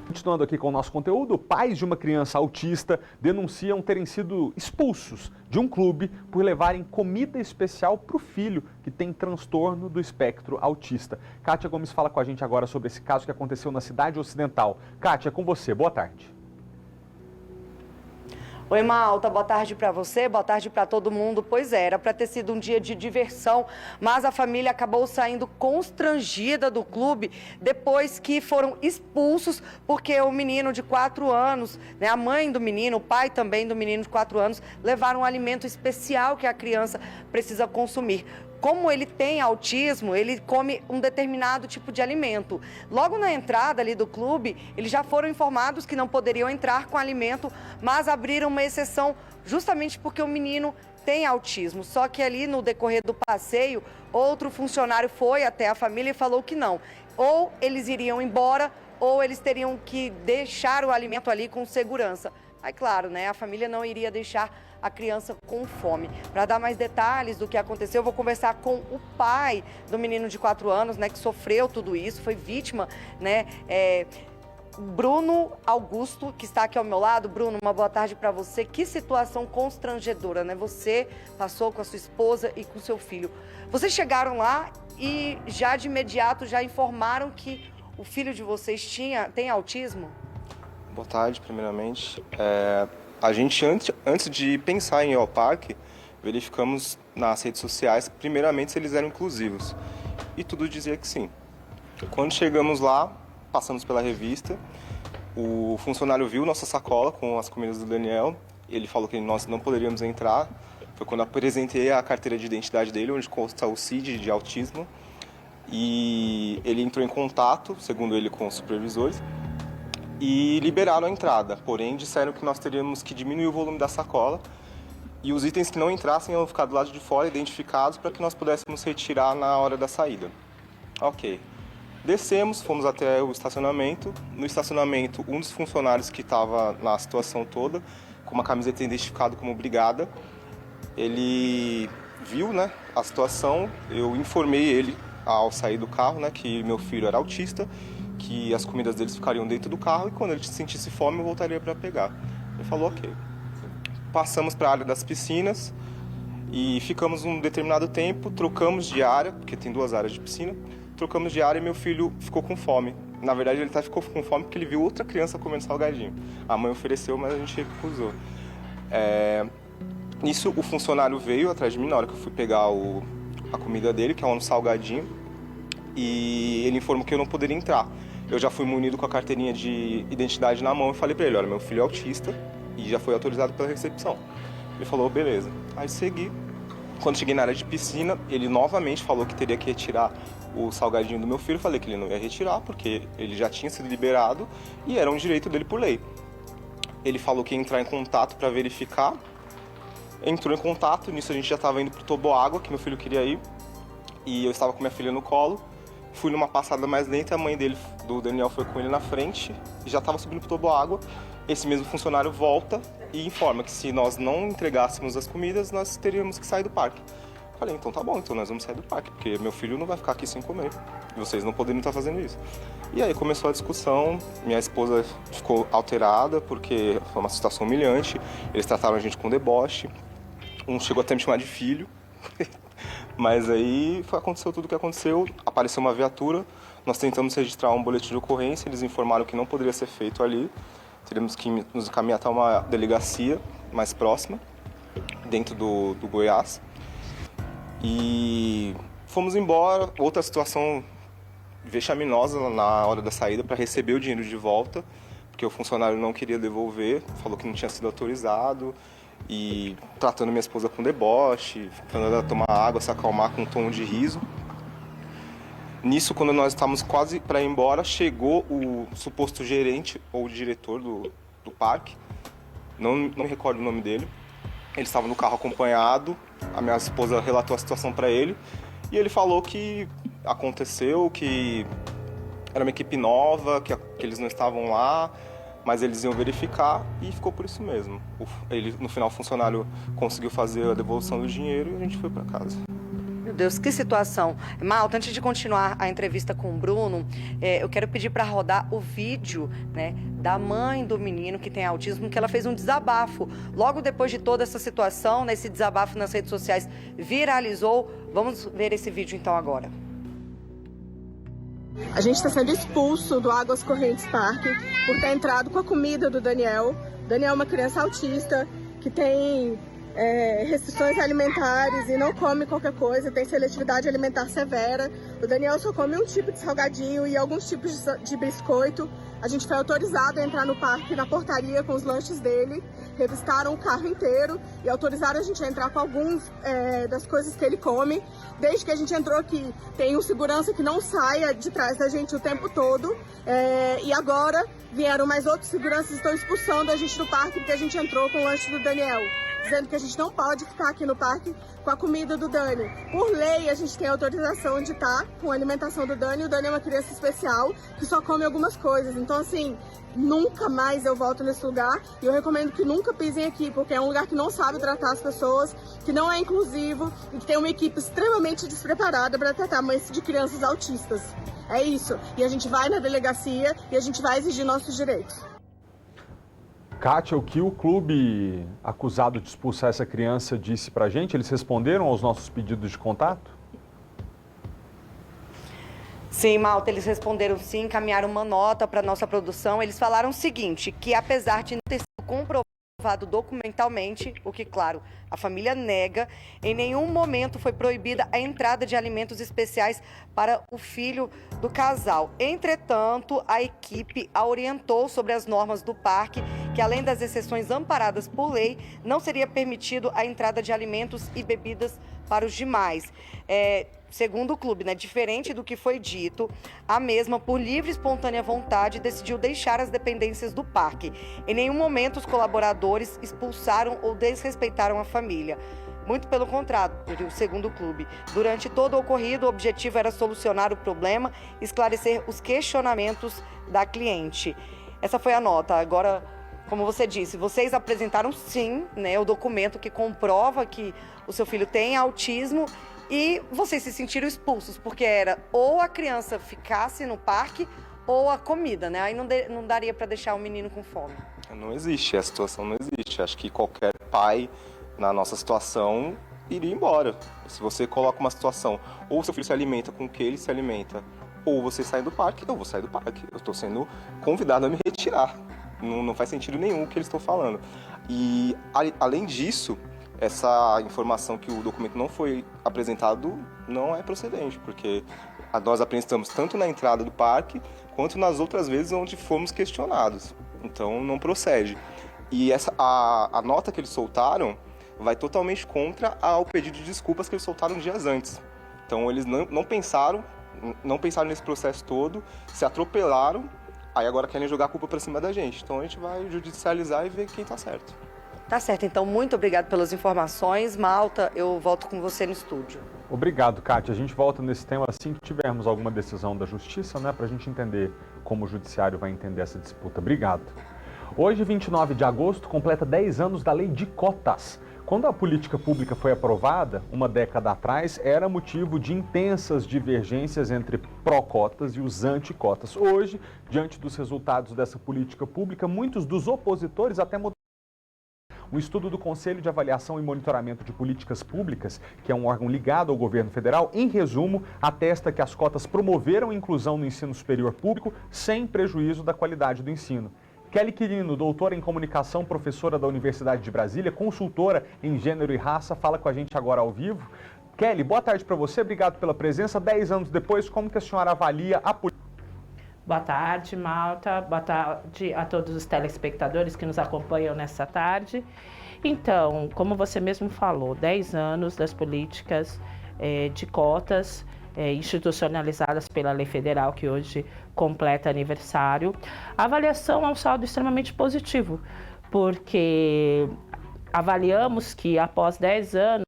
Continuando aqui com o nosso conteúdo, pais de uma criança autista denunciam terem sido expulsos de um clube por levarem comida especial para o filho que tem transtorno do espectro autista. Kátia Gomes fala com a gente agora sobre esse caso que aconteceu na Cidade Ocidental. Kátia, é com você. Boa tarde. Oi, Malta, boa tarde para você, boa tarde para todo mundo. Pois é, era para ter sido um dia de diversão, mas a família acabou saindo constrangida do clube depois que foram expulsos, porque o menino de 4 anos, né, a mãe do menino, o pai também do menino de 4 anos, levaram um alimento especial que a criança precisa consumir. Como ele tem autismo, ele come um determinado tipo de alimento. Logo na entrada ali do clube, eles já foram informados que não poderiam entrar com alimento, mas abriram uma exceção justamente porque o menino tem autismo. Só que ali no decorrer do passeio, outro funcionário foi até a família e falou que não. Ou eles iriam embora, ou eles teriam que deixar o alimento ali com segurança. Aí, claro, né, a família não iria deixar a criança com fome. Para dar mais detalhes do que aconteceu, eu vou conversar com o pai do menino de 4 anos, né, que sofreu tudo isso, foi vítima, né, Bruno Augusto, que está aqui ao meu lado. Bruno, uma boa tarde para você. Que situação constrangedora, né? Você passou com a sua esposa e com o seu filho. Vocês chegaram lá e já de imediato já informaram que o filho de vocês tem autismo? Boa tarde, primeiramente. A gente, antes de pensar em ir ao parque, verificamos nas redes sociais, primeiramente, se eles eram inclusivos. E tudo dizia que sim. Quando chegamos lá, passamos pela revista, o funcionário viu nossa sacola com as comidas do Daniel, ele falou que nós não poderíamos entrar. Foi quando apresentei a carteira de identidade dele, onde consta o CID de autismo. E ele entrou em contato, segundo ele, com os supervisores, e liberaram a entrada, porém disseram que nós teríamos que diminuir o volume da sacola e os itens que não entrassem iam ficar do lado de fora, identificados, para que nós pudéssemos retirar na hora da saída. Ok. Descemos, fomos até o estacionamento. No estacionamento, um dos funcionários que estava na situação toda, com uma camiseta identificada como brigada, ele viu, né, a situação. Eu informei ele ao sair do carro, né, que meu filho era autista, que as comidas deles ficariam dentro do carro e quando ele sentisse fome eu voltaria para pegar. Ele falou ok. Passamos para a área das piscinas e ficamos um determinado tempo, trocamos de área, porque tem 2 áreas de piscina, trocamos de área e meu filho ficou com fome. Na verdade ele ficou com fome porque ele viu outra criança comendo salgadinho. A mãe ofereceu, mas a gente recusou. Nisso o funcionário veio atrás de mim na hora que eu fui pegar a comida dele, que é um salgadinho, e ele informou que eu não poderia entrar. Eu já fui munido com a carteirinha de identidade na mão e falei pra ele, olha, meu filho é autista e já foi autorizado pela recepção. Ele falou, beleza. Aí segui. Quando cheguei na área de piscina, ele novamente falou que teria que retirar o salgadinho do meu filho. Eu falei que ele não ia retirar porque ele já tinha sido liberado e era um direito dele por lei. Ele falou que ia entrar em contato para verificar. Entrou em contato, nisso a gente já estava indo pro toboágua, que meu filho queria ir. E eu estava com minha filha no colo. Fui numa passada mais lenta, a mãe dele, do Daniel, foi com ele na frente e já estava subindo pro toboágua. Esse mesmo funcionário volta e informa que se nós não entregássemos as comidas, nós teríamos que sair do parque. Falei, então tá bom, então nós vamos sair do parque, porque meu filho não vai ficar aqui sem comer. E vocês não poderiam estar fazendo isso. E aí começou a discussão, minha esposa ficou alterada, porque foi uma situação humilhante. Eles trataram a gente com deboche. Um chegou até a me chamar de filho. Mas aí aconteceu tudo o que aconteceu, apareceu uma viatura, nós tentamos registrar um boletim de ocorrência, eles informaram que não poderia ser feito ali, teríamos que nos encaminhar até uma delegacia mais próxima, dentro do Goiás. E fomos embora, outra situação vexaminosa na hora da saída para receber o dinheiro de volta, porque o funcionário não queria devolver, falou que não tinha sido autorizado. E tratando minha esposa com deboche, falando ela tomar água, se acalmar com um tom de riso. Nisso, quando nós estávamos quase para ir embora, chegou o suposto gerente ou diretor do parque, não me recordo o nome dele. Ele estava no carro acompanhado, a minha esposa relatou a situação para ele e ele falou que aconteceu, que era uma equipe nova, que eles não estavam lá, mas eles iam verificar e ficou por isso mesmo. No final, o funcionário conseguiu fazer a devolução do dinheiro e a gente foi para casa. Meu Deus, que situação. Malta, antes de continuar a entrevista com o Bruno, eu quero pedir para rodar o vídeo, né, da mãe do menino que tem autismo, que ela fez um desabafo. Logo depois de toda essa situação, né, esse desabafo nas redes sociais viralizou. Vamos ver esse vídeo então agora. A gente está sendo expulso do Águas Correntes Parque por ter entrado com a comida do Daniel. Daniel é uma criança autista que tem restrições alimentares e não come qualquer coisa, tem seletividade alimentar severa. O Daniel só come um tipo de salgadinho e alguns tipos de biscoito. A gente foi autorizado a entrar no parque na portaria com os lanches dele, revistaram o carro inteiro e autorizaram a gente a entrar com alguns das coisas que ele come. Desde que a gente entrou aqui, tem um segurança que não saia de trás da gente o tempo todo. E agora vieram mais outros seguranças e estão expulsando a gente do parque porque a gente entrou com o lanche do Daniel, dizendo que a gente não pode ficar aqui no parque com a comida do Dani. Por lei, a gente tem autorização de estar com a alimentação do Dani. O Dani é uma criança especial que só come algumas coisas. Então, assim, nunca mais eu volto nesse lugar. E eu recomendo que nunca pisem aqui, porque é um lugar que não sabe tratar as pessoas, que não é inclusivo e que tem uma equipe extremamente despreparada para tratar mães de crianças autistas. É isso. E a gente vai na delegacia e a gente vai exigir nossos direitos. Kátia, o que o clube acusado de expulsar essa criança disse pra gente? Eles responderam aos nossos pedidos de contato? Sim, Malta, eles responderam sim, encaminharam uma nota para nossa produção. Eles falaram o seguinte, que apesar de não ter sido comprovado documentalmente, o que, claro, a família nega, em nenhum momento foi proibida a entrada de alimentos especiais para o filho do casal. Entretanto, a equipe a orientou sobre as normas do parque, que além das exceções amparadas por lei, não seria permitido a entrada de alimentos e bebidas para os demais. Segundo o clube, né, diferente do que foi dito, a mesma, por livre e espontânea vontade, decidiu deixar as dependências do parque. Em nenhum momento os colaboradores expulsaram ou desrespeitaram a família. Muito pelo contrário, segundo o clube. Durante todo o ocorrido, o objetivo era solucionar o problema, esclarecer os questionamentos da cliente. Essa foi a nota. Agora, como você disse, vocês apresentaram sim, né, o documento que comprova que o seu filho tem autismo e vocês se sentiram expulsos, porque era ou a criança ficasse no parque ou a comida, né? Aí não daria para deixar o menino com fome. Não existe, a situação não existe. Acho que qualquer pai na nossa situação iria embora. Se você coloca uma situação, ou seu filho se alimenta com o que ele se alimenta, ou você sai do parque, eu vou sair do parque. Eu estou sendo convidado a me retirar. Não faz sentido nenhum o que eles estão falando. E, além disso, essa informação que o documento não foi apresentado não é procedente, porque nós apresentamos tanto na entrada do parque, quanto nas outras vezes onde fomos questionados. Então, não procede. E a nota que eles soltaram vai totalmente contra o pedido de desculpas que eles soltaram dias antes. Então, eles não pensaram nesse processo todo, se atropelaram, aí agora querem jogar a culpa para cima da gente. Então, a gente vai judicializar e ver quem está certo. Tá certo, então muito obrigado pelas informações. Malta, eu volto com você no estúdio. Obrigado, Kátia. A gente volta nesse tema assim que tivermos alguma decisão da Justiça, né, para a gente entender como o Judiciário vai entender essa disputa. Obrigado. Hoje, 29 de agosto, completa 10 anos da Lei de Cotas. Quando a política pública foi aprovada, uma década atrás, era motivo de intensas divergências entre pró-cotas e os anti-cotas. Hoje, diante dos resultados dessa política pública, muitos dos opositores até mudaram. Um estudo do Conselho de Avaliação e Monitoramento de Políticas Públicas, que é um órgão ligado ao governo federal, em resumo, atesta que as cotas promoveram a inclusão no ensino superior público sem prejuízo da qualidade do ensino. Kelly Quirino, doutora em comunicação, professora da Universidade de Brasília, consultora em gênero e raça, fala com a gente agora ao vivo. Kelly, boa tarde para você, obrigado pela presença. 10 anos depois, como que a senhora avalia a política? Boa tarde, Malta. Boa tarde a todos os telespectadores que nos acompanham nessa tarde. Então, como você mesmo falou, 10 anos das políticas de cotas institucionalizadas pela lei federal, que hoje completa aniversário. A avaliação é um saldo extremamente positivo, porque avaliamos que após 10 anos,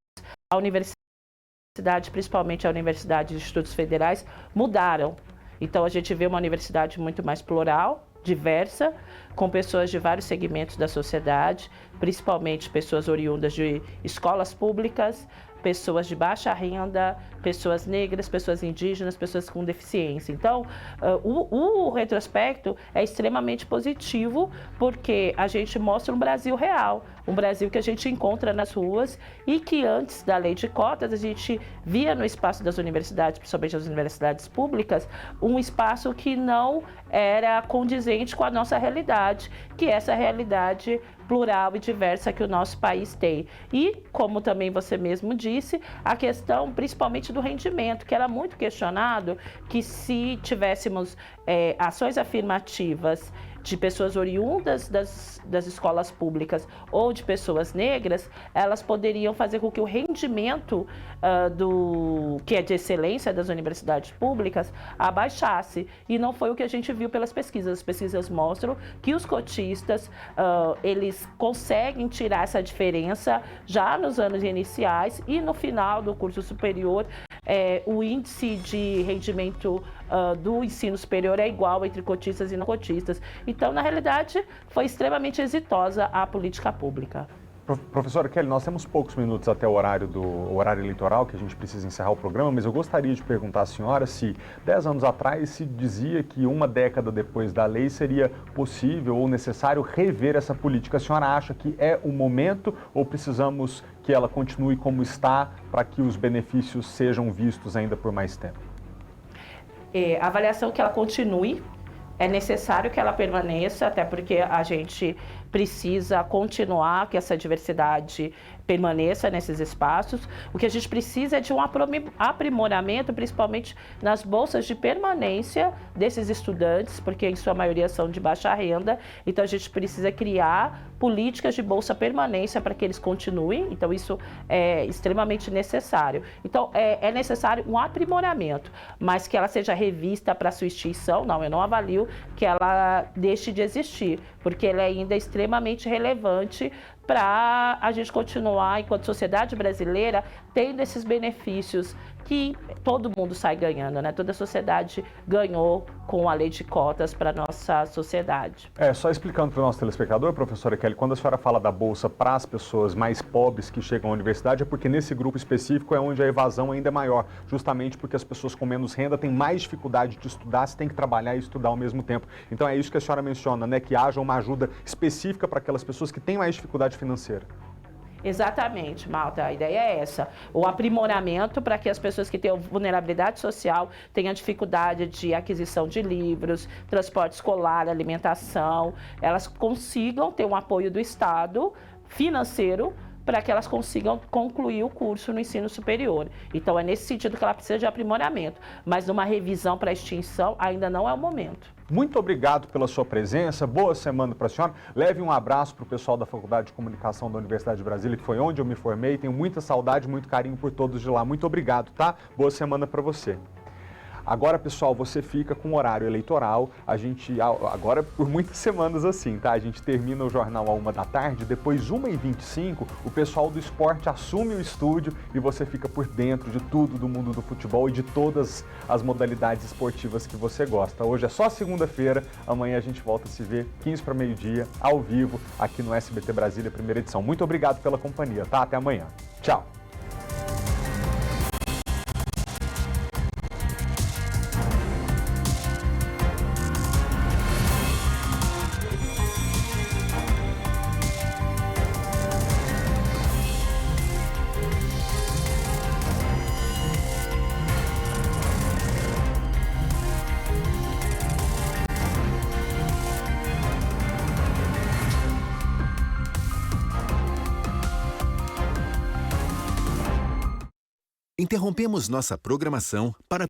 a universidade, principalmente a Universidade de Institutos Federais, mudaram. Então, a gente vê uma universidade muito mais plural, diversa, com pessoas de vários segmentos da sociedade, principalmente pessoas oriundas de escolas públicas, pessoas de baixa renda, pessoas negras, pessoas indígenas, pessoas com deficiência. Então, o retrospecto é extremamente positivo, porque a gente mostra um Brasil real, um Brasil que a gente encontra nas ruas e que antes da lei de cotas a gente via no espaço das universidades, principalmente as universidades públicas, um espaço que não era condizente com a nossa realidade, que é essa realidade plural e diversa que o nosso país tem. E, como também você mesmo disse, a questão principalmente do rendimento, que era muito questionado, que se tivéssemos ações afirmativas de pessoas oriundas das escolas públicas ou de pessoas negras, elas poderiam fazer com que o rendimento que é de excelência das universidades públicas abaixasse. E não foi o que a gente viu pelas pesquisas. As pesquisas mostram que os cotistas, eles conseguem tirar essa diferença já nos anos iniciais e no final do curso superior, o índice de rendimento do ensino superior é igual entre cotistas e não cotistas. Então, na realidade, foi extremamente exitosa a política pública. Professora Kelly, nós temos poucos minutos até o horário eleitoral, que a gente precisa encerrar o programa, mas eu gostaria de perguntar à senhora se 10 anos atrás se dizia que uma década depois da lei seria possível ou necessário rever essa política. A senhora acha que é o momento ou precisamos que ela continue como está para que os benefícios sejam vistos ainda por mais tempo? A avaliação que ela continue, é necessário que ela permaneça, até porque a gente precisa continuar que essa diversidade permaneça nesses espaços. O que a gente precisa é de um aprimoramento, principalmente nas bolsas de permanência desses estudantes, porque em sua maioria são de baixa renda. Então, a gente precisa criar políticas de bolsa permanência para que eles continuem. Então, isso é extremamente necessário. Então, é necessário um aprimoramento, mas que ela seja revista para sua extinção, não, eu não avalio que ela deixe de existir, porque ele ainda é extremamente relevante para a gente continuar, enquanto sociedade brasileira, tendo esses benefícios que todo mundo sai ganhando, né? Toda a sociedade ganhou com a lei de cotas para a nossa sociedade. Só explicando para o nosso telespectador, professora Kelly, quando a senhora fala da bolsa para as pessoas mais pobres que chegam à universidade, é porque nesse grupo específico é onde a evasão ainda é maior, justamente porque as pessoas com menos renda têm mais dificuldade de estudar, se tem que trabalhar e estudar ao mesmo tempo. Então é isso que a senhora menciona, né? Que haja uma ajuda específica para aquelas pessoas que têm mais dificuldade financeira. Exatamente, Malta, a ideia é essa. O aprimoramento para que as pessoas que têm vulnerabilidade social tenham dificuldade de aquisição de livros, transporte escolar, alimentação, elas consigam ter um apoio do Estado financeiro para que elas consigam concluir o curso no ensino superior. Então, é nesse sentido que ela precisa de aprimoramento, mas numa revisão para extinção ainda não é o momento. Muito obrigado pela sua presença, boa semana para a senhora. Leve um abraço para o pessoal da Faculdade de Comunicação da Universidade de Brasília, que foi onde eu me formei. Tenho muita saudade, muito carinho por todos de lá. Muito obrigado, tá? Boa semana para você. Agora, pessoal, você fica com o horário eleitoral. A gente, agora por muitas semanas assim, tá? A gente termina o jornal à 13h, depois 1h25, o pessoal do esporte assume o estúdio e você fica por dentro de tudo do mundo do futebol e de todas as modalidades esportivas que você gosta. Hoje é só segunda-feira, amanhã a gente volta a se ver 15 para meio-dia, ao vivo, aqui no SBT Brasília, primeira edição. Muito obrigado pela companhia, tá? Até amanhã. Tchau! Interrompemos nossa programação para